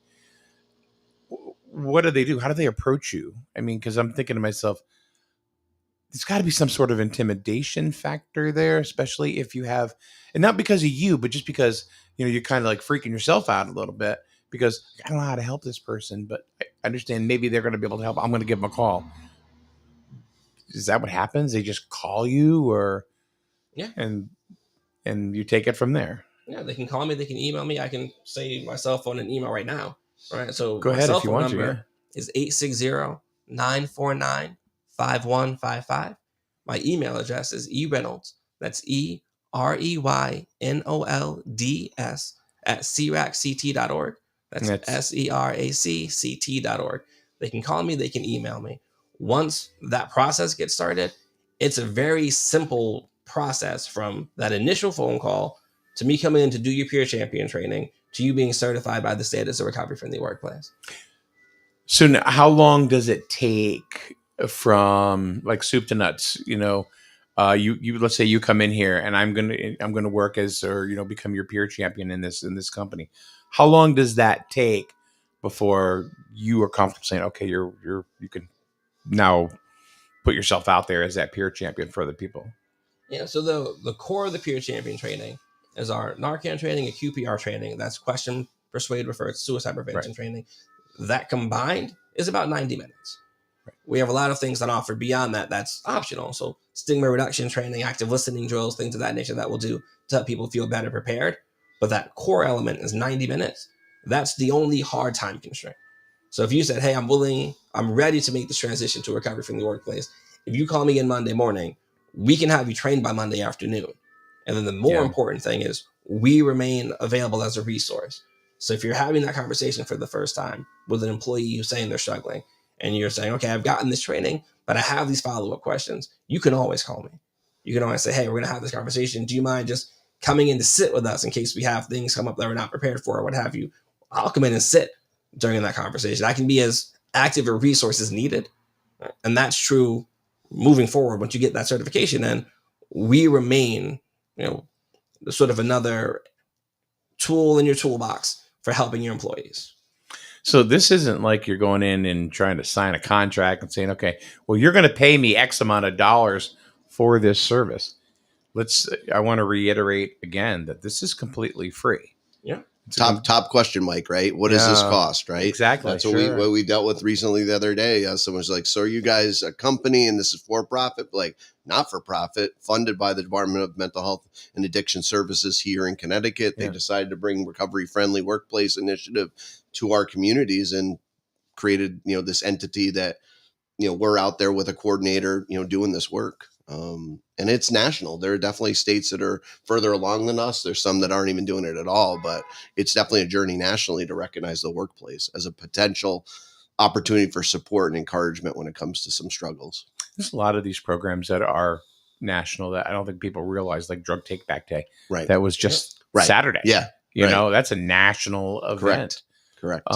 what do they do? How do they approach you? I mean, because I'm thinking to myself, there's got to be some sort of intimidation factor there, especially if you have, and not because of you, but just because you're kind of like freaking yourself out a little bit because I don't know how to help this person, but I understand maybe they're going to be able to help. I'm going to give them a call. Is that what happens? They just call you, or Yeah. and you take it from there. Yeah, they can call me, they can email me. I can say my cell phone and email right now. All right. So Go my ahead cell if you phone want to. number is 860-949-5155. My email address is ereynolds. That's EREYNOLDS at SERACCT.org. That's SERACCT.org. They can call me, they can email me. Once that process gets started, it's a very simple process from that initial phone call to me coming in to do your peer champion training to you being certified by the state as a recovery friendly workplace. So now, how long does it take from like soup to nuts? You let's say you come in here and I'm gonna work as, or become your peer champion in this company. How long does that take before you are comfortable saying, okay, you can now put yourself out there as that peer champion for other people? Yeah, so the core of the peer champion training is our Narcan training and QPR training. That's question, persuade, refer, suicide prevention training. That combined is about 90 minutes. We have a lot of things that offer beyond that that's optional. So stigma reduction training, active listening drills, things of that nature that we'll do to help people feel better prepared. But that core element is 90 minutes. That's the only hard time constraint. So if you said, hey, I'm ready to make this transition to recovery from the workplace, if you call me in Monday morning, we can have you trained by Monday afternoon. And then the more important thing is we remain available as a resource. So if you're having that conversation for the first time with an employee who's saying they're struggling, and you're saying, okay, I've gotten this training, but I have these follow-up questions, you can always call me. You can always say, hey, we're going to have this conversation. Do you mind just coming in to sit with us in case we have things come up that we're not prepared for or what have you? I'll come in and sit during that conversation. I can be as active a resource as needed. And that's true moving forward. Once you get that certification, then we remain, sort of another tool in your toolbox for helping your employees. So this isn't like you're going in and trying to sign a contract and saying, okay, well, you're going to pay me X amount of dollars for this service. I want to reiterate again that this is completely free. Yeah. top question, Mike, right? What does this Yeah, cost, right? exactly, That's what sure. we dealt with recently the other day. Someone's like, so are you guys a company and this is for profit? Like, not for profit, funded by the Department of Mental Health and Addiction Services here in Connecticut. They Yeah. decided to bring recovery friendly workplace initiative to our communities and created, this entity that, we're out there with a coordinator, doing this work. And it's national. There are definitely states that are further along than us. There's some that aren't even doing it at all, but it's definitely a journey nationally to recognize the workplace as a potential opportunity for support and encouragement when it comes to some struggles. There's a lot of these programs that are national that I don't think people realize, like Drug Take Back Day. Right. That was just Right. Saturday. Yeah. You Right. know, that's a national event. Correct.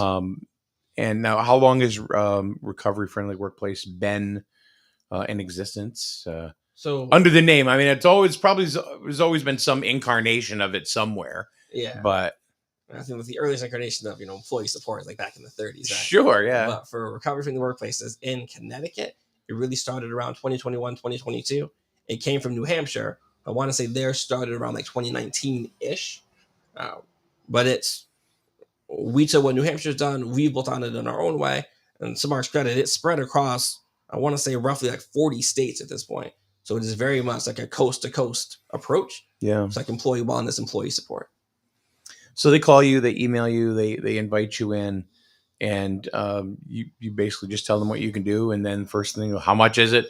And now, how long has Recovery Friendly Workplace been in existence? So Under the name, I mean, it's always there's always been some incarnation of it somewhere. yeah, But I think with the earliest incarnation of employee support, like back in the 30s. sure, yeah. But for Recovery from the Workplaces in Connecticut, it really started around 2021, 2022. It came from New Hampshire. I want to say theirs started around like 2019-ish. But we took what New Hampshire's done, we built on it in our own way. And to Mark's credit, it spread across, I want to say roughly like 40 states at this point. So it is very much like a coast-to-coast approach. Yeah. It's like employee wellness, employee support. So they call you, they email you, they invite you in, and you basically just tell them what you can do, and then first thing, how much is it?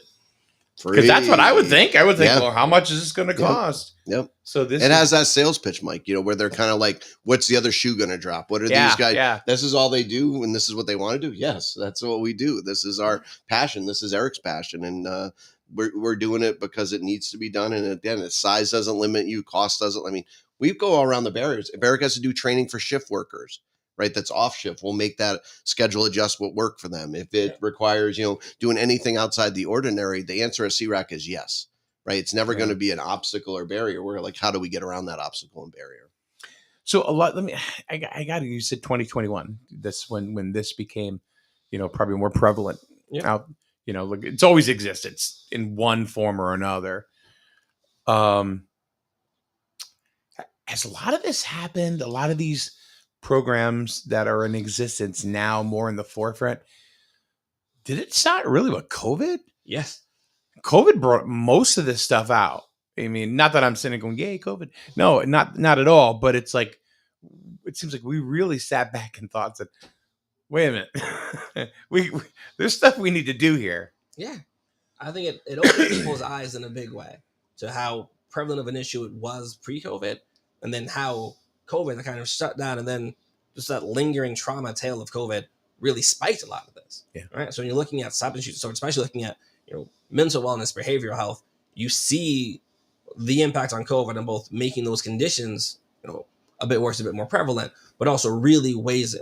Because that's what I would think. I would think, Yeah. well, how much is this going to cost? Yep. So this It has that sales pitch, Mike, where they're kind of like, what's the other shoe going to drop? What are these guys? Yeah. This is all they do, and this is what they want to do. Yes, that's what we do. This is our passion. This is Eric's passion. And we're doing it because it needs to be done. And again, size doesn't limit you. Cost doesn't. I mean, we go all around the barriers. If Eric has to do training for shift workers, right, that's off shift, we'll make that schedule adjustment work for them. If it requires, doing anything outside the ordinary, the answer at SERAC is yes, right? It's never going to be an obstacle or barrier. We're like, how do we get around that obstacle and barrier? So I got it. You said 2021. That's when this became, probably more prevalent out. Like it's always existed in one form or another. Has a lot of this happened? A lot of these programs that are in existence now, more in the forefront. Did it start really with COVID? Yes. COVID brought most of this stuff out. I mean, not that I'm sitting going, yay, COVID. No, not at all. But it's like, it seems like we really sat back and thought that, wait a minute, we there's stuff we need to do here. Yeah. I think it opened people's eyes in a big way to how prevalent of an issue it was pre-COVID, and then how COVID kind of shut down, and then just that lingering trauma tale of COVID really spiked a lot of this. Yeah. Right. So when you're looking at substance use disorder, especially looking at mental wellness, behavioral health, you see the impact on COVID on both making those conditions a bit worse, a bit more prevalent, but also really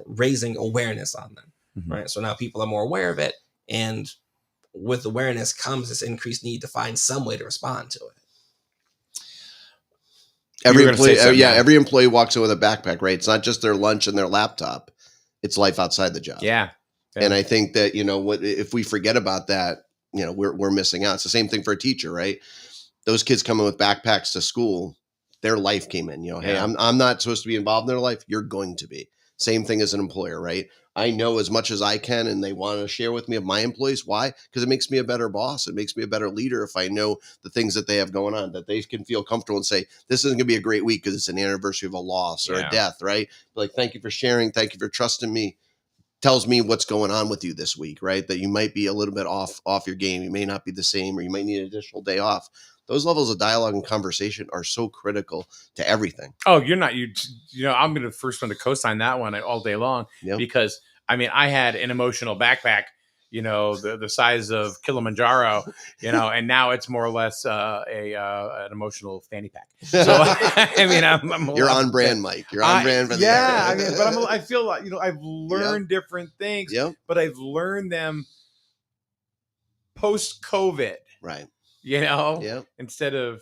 raising awareness on them. Mm-hmm. Right. So now people are more aware of it, and with awareness comes this increased need to find some way to respond to it. Every employee walks in with a backpack, right? It's not just their lunch and their laptop. It's life outside the job. Yeah. And I think that, if we forget about that, we're missing out. It's the same thing for a teacher, right? Those kids coming with backpacks to school, their life came in, hey, I'm not supposed to be involved in their life. You're going to be. Same thing as an employer, right? I know as much as I can, and they want to share with me of my employees. Why? Because it makes me a better boss. It makes me a better leader if I know the things that they have going on, that they can feel comfortable and say, this isn't going to be a great week because it's an anniversary of a loss or a death, right? Like, thank you for sharing. Thank you for trusting me. Tells me what's going on with you this week, right? That you might be a little bit off your game. You may not be the same, or you might need an additional day off. Those levels of dialogue and conversation are so critical to everything. Oh, you're not, I'm going to first one to co-sign that one all day long because I had an emotional backpack, the size of Kilimanjaro, and now it's more or less an emotional fanny pack. So, I'm you're on brand, Mike. You're on brand for the area. But I feel like, I've learned different things, but I've learned them post-COVID. Right. Instead of,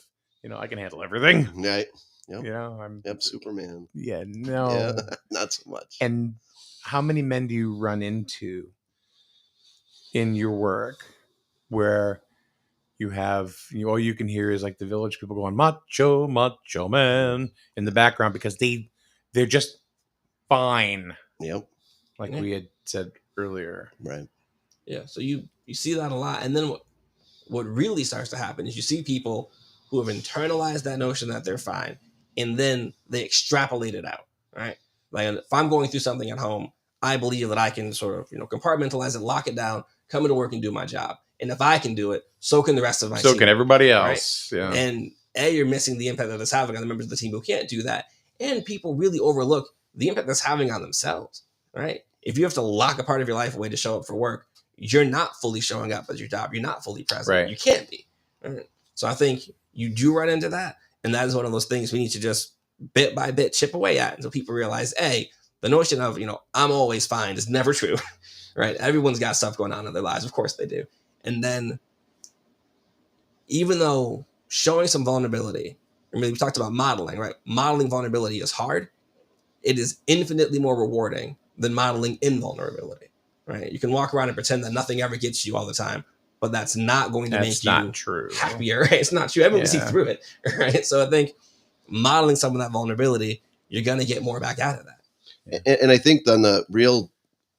I can handle everything. Right. I'm Superman. Yeah, no. Not so much. And how many men do you run into in your work where you have, all you can hear is like the village people going, macho, macho man in the background, because they're just fine, Yep. like Yeah. we had said earlier. Right. Yeah. So you see that a lot. And then what really starts to happen is you see people who have internalized that notion that they're fine, and then they extrapolate it out, right? Like if I'm going through something at home, I believe that I can sort of, compartmentalize it, lock it down, come into work and do my job. And if I can do it, so can the rest of my So team. can everybody Right? else. Yeah. And you're missing the impact that it's having on the members of the team who can't do that. And people really overlook the impact that's having on themselves, right? If you have to lock a part of your life away to show up for work, you're not fully showing up at your job. You're not fully present. Right. You can't be. Right? So I think you do run into that. And that is one of those things we need to just bit by bit chip away at until people realize, A, the notion of, I'm always fine is never true, right? Everyone's got stuff going on in their lives. Of course they do. And then even though showing some vulnerability, we talked about modeling, right? Modeling vulnerability is hard. It is infinitely more rewarding than modeling invulnerability, right? You can walk around and pretend that nothing ever gets you all the time, but that's not going to make you true. happier, right? It's not true. Everyone can see through it, right? So I think modeling some of that vulnerability, you're going to get more back out of that. And I think on the real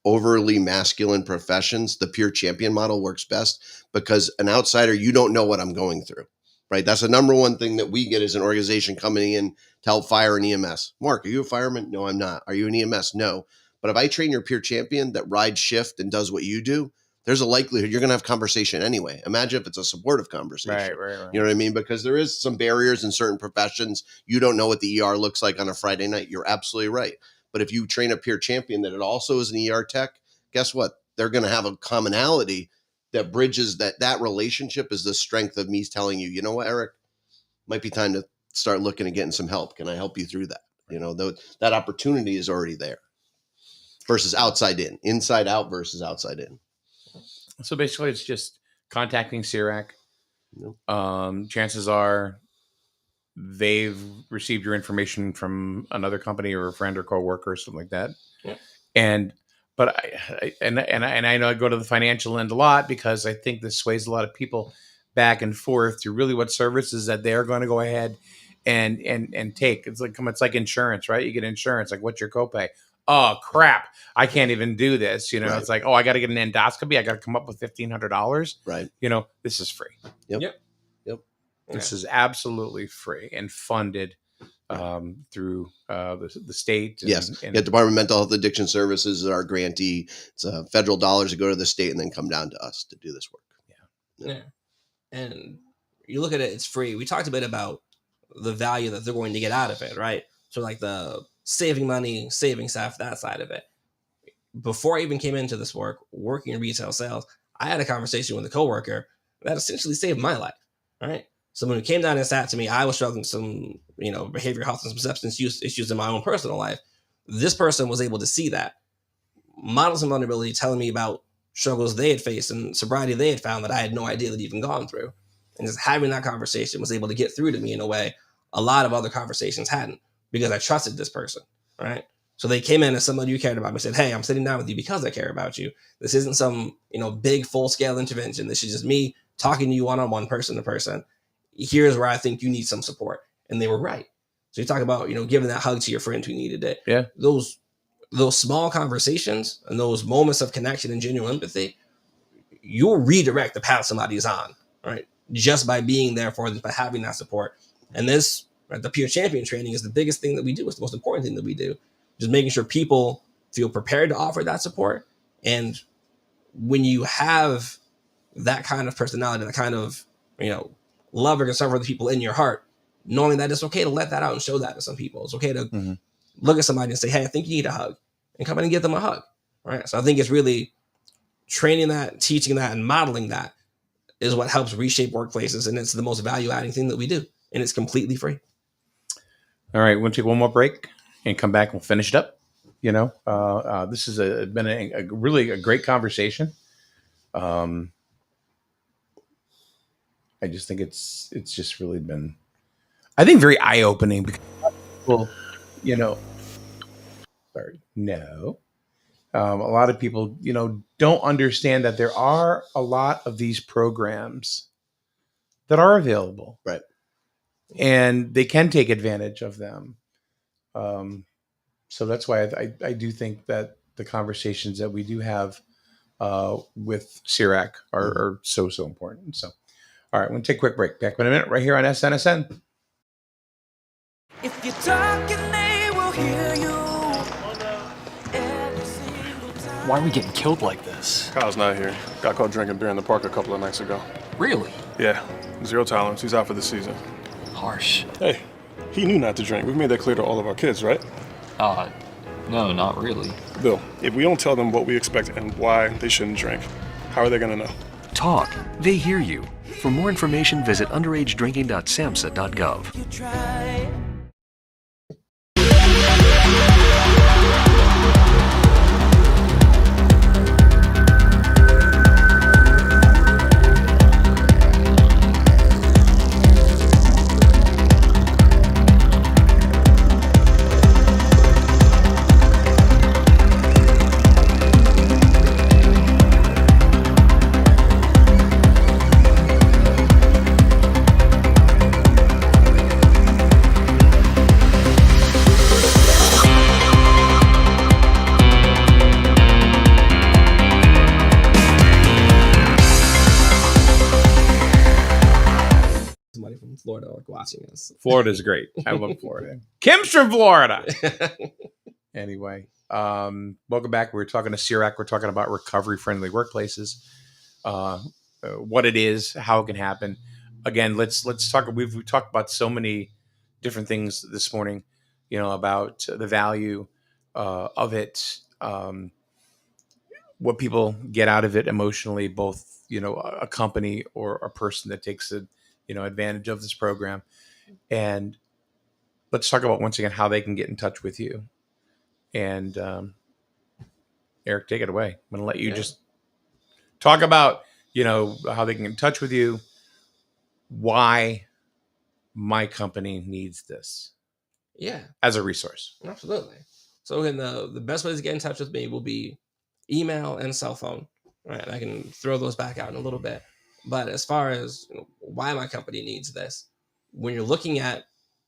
overly masculine professions, the pure champion model works best because an outsider, you don't know what I'm going through, right? That's the number one thing that we get as an organization coming in to help fire an EMS. Mark, are you a fireman? No, I'm not. Are you an EMS? No. But if I train your peer champion that rides shift and does what you do, there's a likelihood you're going to have conversation anyway. Imagine if it's a supportive conversation. Right. You know what I mean? Because there is some barriers in certain professions. You don't know what the ER looks like on a Friday night. You're absolutely right. But if you train a peer champion that it also is an ER tech, guess what? They're going to have a commonality that bridges that relationship is the strength of me telling you, you know what, Eric, might be time to start looking and getting some help. Can I help you through that? That opportunity is already there versus outside in, inside out versus outside in. So basically it's just contacting SERAC. Yep. Chances are they've received your information from another company or a friend or coworker or something like that. Yeah. But I know I go to the financial end a lot because I think this sways a lot of people back and forth to really what services that they're going to go ahead and take. It's like insurance, right? You get insurance. Like, what's your copay? Oh crap! I can't even do this. Right. It's like, oh, I got to get an endoscopy. I got to come up with $1,500. Right. This is free. Yep. This is absolutely free and funded through the state. Yes. Department of Mental Health Addiction Services is our grantee. It's federal dollars that go to the state and then come down to us to do this work. Yeah. And you look at it, it's free. We talked a bit about the value that they're going to get out of it, right? So like the saving money, saving staff, that side of it. Before I even came into this work, working in retail sales, I had a conversation with a coworker that essentially saved my life, right? Someone who came down and sat to me, I was struggling with some, behavioral health and some substance use issues in my own personal life. This person was able to see that, model some vulnerability, telling me about struggles they had faced and sobriety they had found that I had no idea they'd even gone through. And just having that conversation was able to get through to me in a way a lot of other conversations hadn't, because I trusted this person, right? So they came in as someone you cared about. I said, hey, I'm sitting down with you because I care about you. This isn't some, big full-scale intervention. This is just me talking to you one-on-one, person to person. Here's where I think you need some support. And they were right. So you talk about, giving that hug to your friend who needed it. Yeah. Those small conversations and those moments of connection and genuine empathy, you'll redirect the path somebody is on, right? Just by being there for them, by having that support. And this, right, the peer champion training is the biggest thing that we do. It's the most important thing that we do. Just making sure people feel prepared to offer that support. And when you have that kind of personality, that kind of, love or concern for the people in your heart, knowing that it's okay to let that out and show that to some people. It's okay to look at somebody and say, hey, I think you need a hug, and come in and give them a hug. Right. So I think it's really training that, teaching that, and modeling that is what helps reshape workplaces. And it's the most value adding thing that we do. And it's completely free. All right. We'll take one more break and come back and we'll finish it up. This has been a really great conversation. I just think it's just really been, I think, very eye opening because people, a lot of people, don't understand that there are a lot of these programs that are available, right? And they can take advantage of them. So that's why I do think that the conversations that we do have with SERAC are so important. So, all right, we're going to take a quick break. Back in a minute, right here on SNSN. If you're talking, they will hear you. Why are we getting killed like this? Kyle's not here. Got caught drinking beer in the park a couple of nights ago. Really? Yeah, 0 tolerance. He's out for the season. Harsh. Hey, he knew not to drink. We've made that clear to all of our kids, right? No, not really. Bill, if we don't tell them what we expect and why they shouldn't drink, how are they gonna know? Talk. They hear you. For more information, visit underagedrinking.samhsa.gov. You try. Somebody from Florida like watching us. Florida's great. I love Florida. Kim's from Florida. Anyway, welcome back. We're talking to SERAC. We're talking about recovery-friendly workplaces, what it is, how it can happen. Again, let's talk. We've talked about so many different things this morning. About the value of it, what people get out of it emotionally, both a company or a person that takes advantage of this program. And let's talk about once again how they can get in touch with you. And Eric, take it away. I'm going to let you just talk about how they can get in touch with you, why my company needs this as a resource. Absolutely. So again, the best way to get in touch with me will be email and cell phone. Right, I can throw those back out in a little bit. But as far as why my company needs this, when you're looking at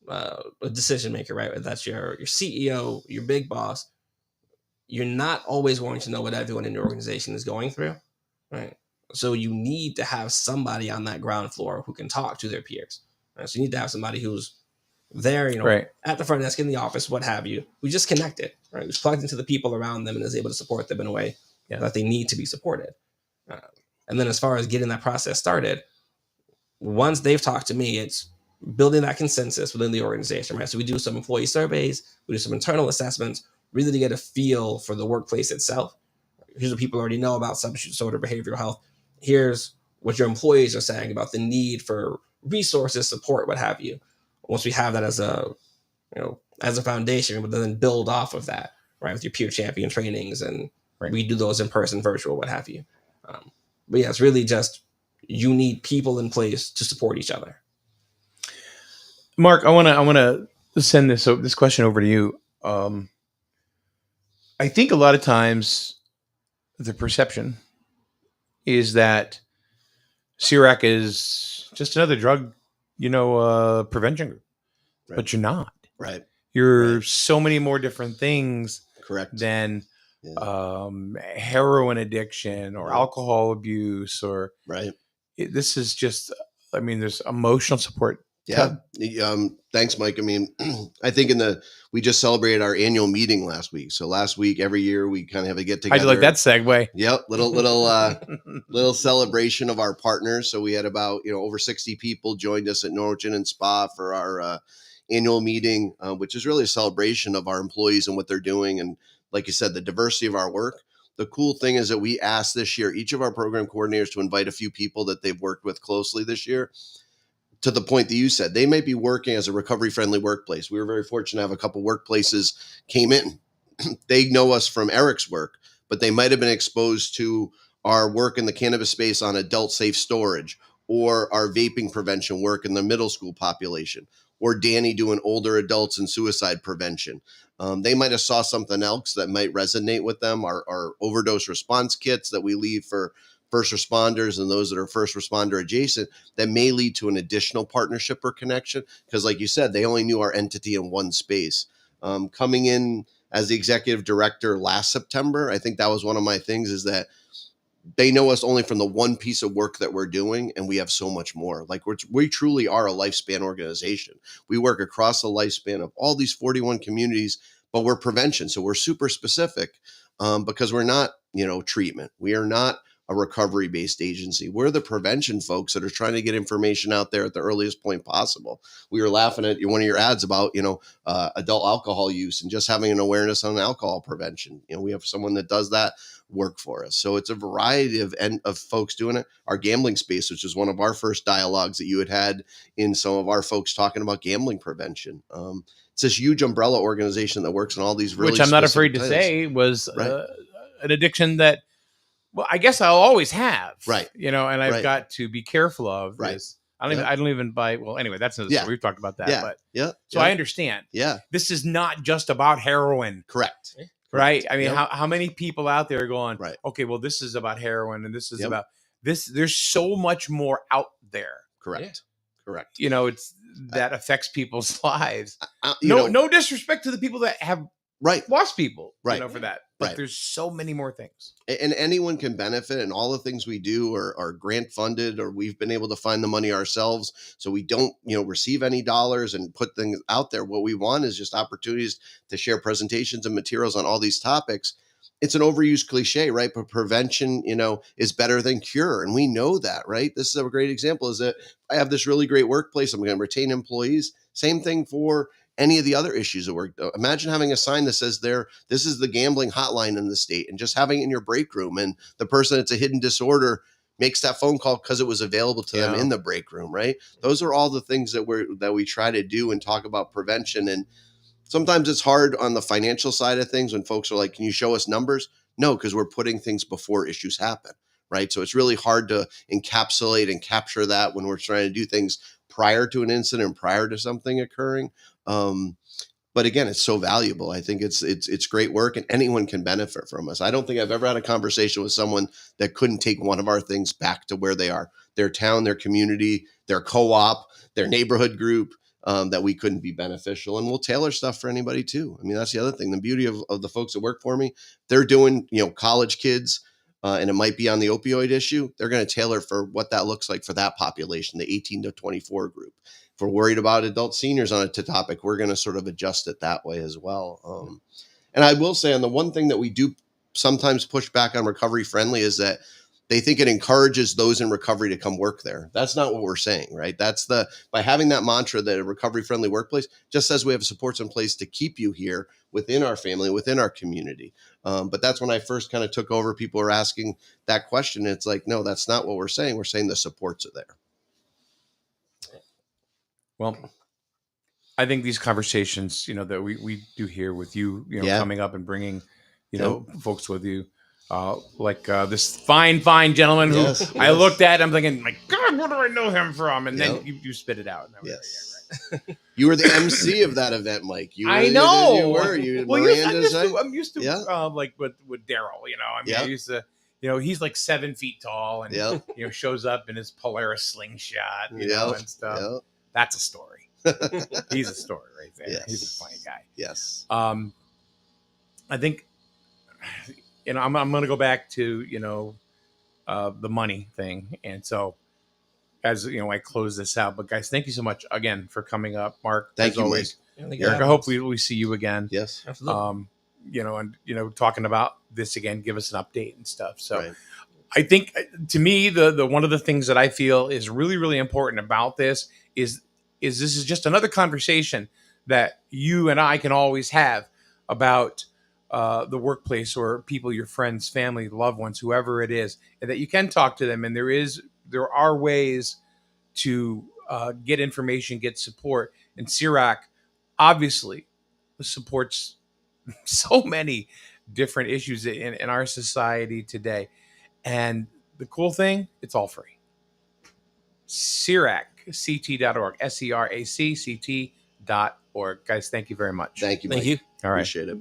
a decision maker, right, whether that's your CEO, your big boss, you're not always going to know what everyone in your organization is going through, right? So you need to have somebody on that ground floor who can talk to their peers. Right? So you need to have somebody who's there, right, at the front desk, in the office, what have you, who just connected, right? Who's plugged into the people around them and is able to support them in a way that they need to be supported. And then as far as getting that process started, once they've talked to me, it's building that consensus within the organization, right? So we do some employee surveys, we do some internal assessments, really to get a feel for the workplace itself. Here's what people already know about substance disorder, behavioral health. Here's what your employees are saying about the need for resources, support, what have you. Once we have that as a foundation, we then build off of that, right? With your peer champion trainings, and we do those in person, virtual, what have you. But yeah, it's really just you need people in place to support each other. Mark, I want to send this question over to you. I think a lot of times the perception is that SERAC is just another drug, prevention group, but you're not. Right. You're so many more different things. Correct. Than heroin addiction or alcohol abuse or this is just, there's emotional support. Yeah. Thanks, Mike. I think we just celebrated our annual meeting last week. So last week, every year we kind of have a get together. How'd you like that segue? Yep. Little celebration of our partners. So we had about, over 60 people joined us at Norwegian and Spa for our annual meeting, which is really a celebration of our employees and what they're doing. And like you said, the diversity of our work. The cool thing is that we asked this year, each of our program coordinators to invite a few people that they've worked with closely this year. To the point that you said, they might be working as a recovery-friendly workplace. We were very fortunate to have a couple workplaces came in. They know us from Eric's work, but they might have been exposed to our work in the cannabis space on adult safe storage, or our vaping prevention work in the middle school population, or Danny doing older adults and suicide prevention. They might have saw something else that might resonate with them. Our overdose response kits that we leave for first responders and those that are first responder adjacent, that may lead to an additional partnership or connection. Because like you said, they only knew our entity in one space. Coming in as the executive director last September, I think that was one of my things, is that they know us only from the one piece of work that we're doing, and we have so much more. Like we truly are a lifespan organization. We work across the lifespan of all these 41 communities, but we're prevention. So we're super specific because we're not, treatment. We are not a recovery-based agency. We're the prevention folks that are trying to get information out there at the earliest point possible. We were laughing at one of your ads about, adult alcohol use and just having an awareness on alcohol prevention. We have someone that does that work for us. So it's a variety of folks doing it. Our gambling space, which is one of our first dialogues that you had in some of our folks talking about gambling prevention. It's this huge umbrella organization that works on all these really, which I'm not specific afraid to titles. say was Right. an addiction that, well, I guess I'll always have, right? And I've Right. got to be careful of. Right. Is I don't even buy. Well, anyway, that's another story. We've talked about that. Yeah. But Yeah. so I understand. Yeah. This is not just about heroin. Correct. Right. I mean, Yep. how many people out there are going, Right. okay, well, this is about heroin and this is Yep. about this. There's so much more out there. Correct. Correct. It's that affects people's lives. No, No disrespect to the people that have lost people, Right. for that. But Right. there's so many more things. And anyone can benefit, and all the things we do are grant funded, or we've been able to find the money ourselves. So we don't, receive any dollars and put things out there. What we want is just opportunities to share presentations and materials on all these topics. It's an overused cliche, right? But prevention, is better than cure. And we know that, right? This is a great example, is that I have this really great workplace. I'm going to retain employees. Same thing for any of the other issues at work. Imagine having a sign that says this is the gambling hotline in the state, and just having it in your break room, and the person that's a hidden disorder makes that phone call because it was available to them in the break room, right? Those are all the things that we try to do and talk about prevention. And sometimes it's hard on the financial side of things when folks are like, can you show us numbers? No, because we're putting things before issues happen, right? So it's really hard to encapsulate and capture that when we're trying to do things prior to an incident, prior to something occurring. But again, it's so valuable. I think it's great work, and anyone can benefit from us. I don't think I've ever had a conversation with someone that couldn't take one of our things back to where they are, their town, their community, their co-op, their neighborhood group, that we couldn't be beneficial. And we'll tailor stuff for anybody too. I mean, that's the other thing. The beauty of the folks that work for me, they're doing, college kids, and it might be on the opioid issue. They're going to tailor for what that looks like for that population, the 18 to 24 group. If we're worried about adult seniors on a topic, we're going to sort of adjust it that way as well. And I will say, on the one thing that we do sometimes push back on Recovery Friendly is that they think it encourages those in recovery to come work there. That's not what we're saying, right? By having that mantra that a recovery friendly workplace just says we have supports in place to keep you here within our family, within our community. But that's when I first kind of took over. People were asking that question. It's like, no, that's not what we're saying. We're saying the supports are there. Well, I think these conversations, that we do here with you, coming up and bringing, folks with you, like this fine gentleman who I looked at, I'm thinking, my God, where do I know him from? And then you spit it out. And I was like, yeah, right. You were the MC of that event, Mike. I know. You were. You well, Miranda's, I'm used to like with Daryl, I mean, I used to, he's like 7 feet tall and, shows up in his Polaris slingshot, and stuff. Yep. That's a story. He's a story right there. Yes. He's a funny guy. Yes. I think, I'm going to go back to, the money thing. And so as, I close this out, but guys, thank you so much again for coming up. Mark, thank you always. Mike. Eric, I hope we see you again. Yes. Absolutely. Talking about this again, give us an update and stuff. So I think to me, the one of the things that I feel is really, really important about this is this is just another conversation that you and I can always have about the workplace or people, your friends, family, loved ones, whoever it is, and that you can talk to them. And there are ways to get information, get support. And SERAC obviously supports so many different issues in our society today. And the cool thing, it's all free. SERAC.org, SERACCT.org. Guys, thank you very much. Thank you, Mike. Thank you. All right. Appreciate it.